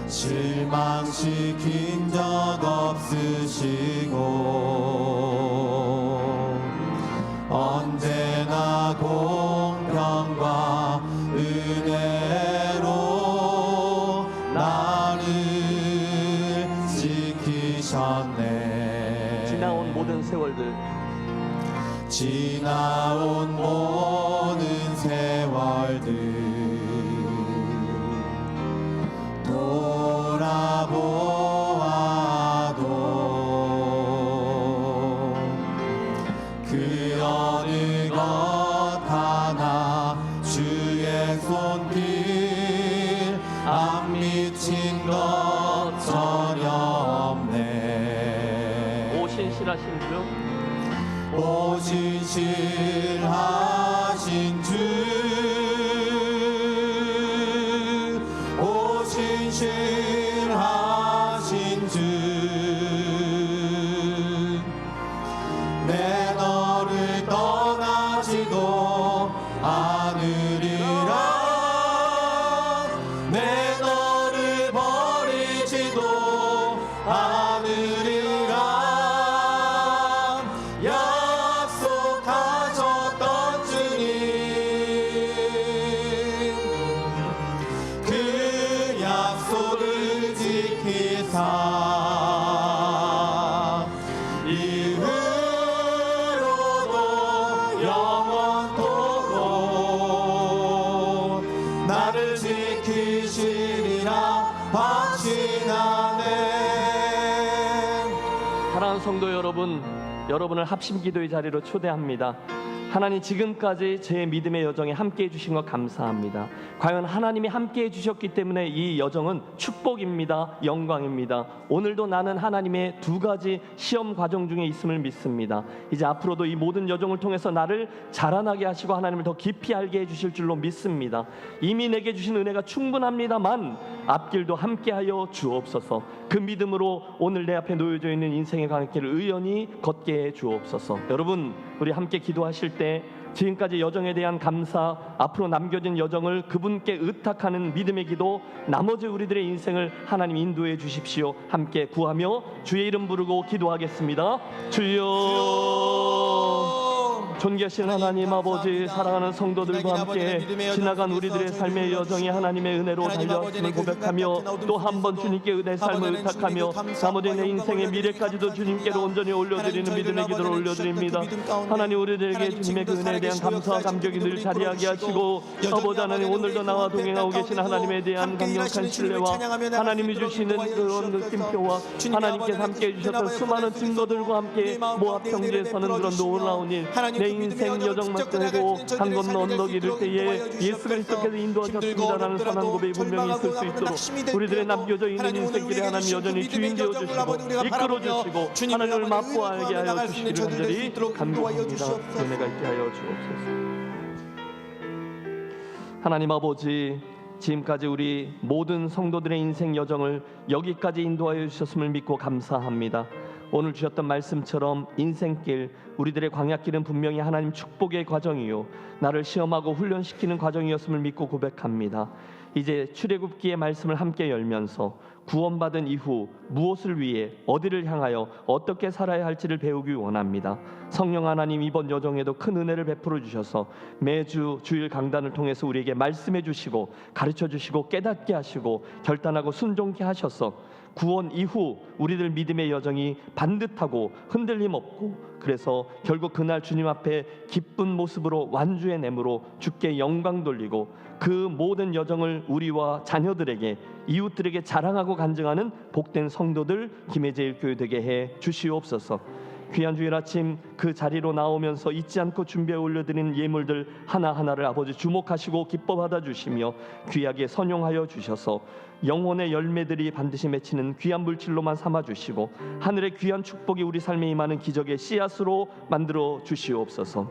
실망시킨 적 없으시고 언제나 공평과 은혜로 나를 지키셨네. 지나온 모든 세월들, 지나온 모든 세월들 돌아보아도 그 어느 것 내 손길 안 미친 것 전혀 없네. 오 신실하신 주 오 신실하신 주, 오 신실하신 주, 내 너를 떠나지도 않으리라, 내 너를 버리지도 않으리라. 약속하셨던 주님, 그 약속을 지키사 이후로도 영원토록 나를 지키시리라 확신하네. 사랑하는 성도 여러분, 여러분을 합심기도의 자리로 초대합니다. 하나님 지금까지 제 믿음의 여정에 함께해 주신 것 감사합니다. 과연 하나님이 함께해 주셨기 때문에 이 여정은 축복입니다. 영광입니다. 오늘도 나는 하나님의 두 가지 시험 과정 중에 있음을 믿습니다. 이제 앞으로도 이 모든 여정을 통해서 나를 자라나게 하시고 하나님을 더 깊이 알게 해주실 줄로 믿습니다. 이미 내게 주신 은혜가 충분합니다만 앞길도 함께하여 주옵소서. 그 믿음으로 오늘 내 앞에 놓여져 있는 인생의 강길을 의연히 걷게 해 주옵소서. 여러분, 우리 함께 기도하실 때 지금까지 여정에 대한 감사, 앞으로 남겨진 여정을 그분께 의탁하는 믿음의 기도, 나머지 우리들의 인생을 하나님 인도해 주십시오. 함께 구하며 주의 이름 부르고 기도하겠습니다. 주여, 존귀하신 하나님 아버지, 사랑하는 성도들과 함께 지나간 우리들의 삶의 여정이 하나님의 은혜로 달려왔음을 고백하며 또 한 번 주님께 내 삶을 의탁하며 나머지 내 인생의 미래까지도 주님께로 온전히 올려드리는 믿음의 기도를 올려드립니다. 하나님, 우리들에게 주님의 그 은혜에 대한 감사와 감격이 늘 자리하게 하시고 아버지 하나님, 오늘도 나와 동행하고 계신 하나님에 대한 강력한 신뢰와 하나님이 주시는 그런 느낌표와 하나님께서 함께 해주셨던 수많은 증거들과 함께 모압 경주에서는 그런 놀라운 일, 내 인생 여정 마치고 강 건너 언덕 이를 때에 예수 그리스도께서 인도하셨습니다라는 선한 고백이 분명히 있을 수 있도록 우리들의 남겨져 있는 인생길에 하나님 여전히 주인 되어 주시고 이끌어 주시고 하나님을 맛보아 알게 하여 주시기를 간절히 간구합니다. 은혜가 있게 하여 주옵소서. 하나님 아버지, 지금까지 우리 모든 성도들의 인생 여정을 여기까지 인도하여 주셨음을 믿고 감사합니다. 오늘 주셨던 말씀처럼 인생길, 우리들의 광야길은 분명히 하나님 축복의 과정이요 나를 시험하고 훈련시키는 과정이었음을 믿고 고백합니다. 이제 출애굽기의 말씀을 함께 열면서 구원받은 이후 무엇을 위해 어디를 향하여 어떻게 살아야 할지를 배우기 원합니다. 성령 하나님, 이번 여정에도 큰 은혜를 베풀어 주셔서 매주 주일 강단을 통해서 우리에게 말씀해 주시고 가르쳐 주시고 깨닫게 하시고 결단하고 순종케 하셔서 구원 이후 우리들 믿음의 여정이 반듯하고 흔들림 없고, 그래서 결국 그날 주님 앞에 기쁜 모습으로 완주의 내무로 주께 영광 돌리고 그 모든 여정을 우리와 자녀들에게, 이웃들에게 자랑하고 간증하는 복된 성도들 김해제일교회 되게 해 주시옵소서. 귀한 주일 아침 그 자리로 나오면서 잊지 않고 준비해 올려드리는 예물들 하나하나를 아버지 주목하시고 기뻐 받아주시며 귀하게 선용하여 주셔서 영혼의 열매들이 반드시 맺히는 귀한 물질로만 삼아주시고 하늘의 귀한 축복이 우리 삶에 임하는 기적의 씨앗으로 만들어 주시옵소서.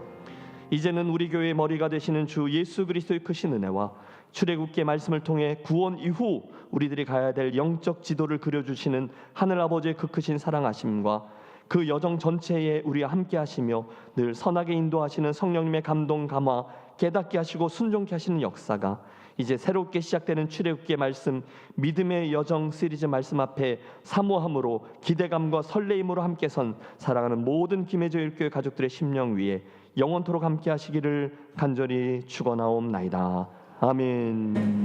이제는 우리 교회의 머리가 되시는 주 예수 그리스도의 크신 은혜와 출애굽기의 말씀을 통해 구원 이후 우리들이 가야 될 영적 지도를 그려주시는 하늘 아버지의 그 크신 사랑하심과 그 여정 전체에 우리와 함께 하시며 늘 선하게 인도하시는 성령님의 감동 감화, 깨닫게 하시고 순종케 하시는 역사가 이제 새롭게 시작되는 출애굽기의 말씀, 믿음의 여정 시리즈 말씀 앞에 사모함으로 기대감과 설레임으로 함께 선 사랑하는 모든 김해제일교회 가족들의 심령 위에 영원토록 함께 하시기를 간절히 축원하옵나이다. 아멘.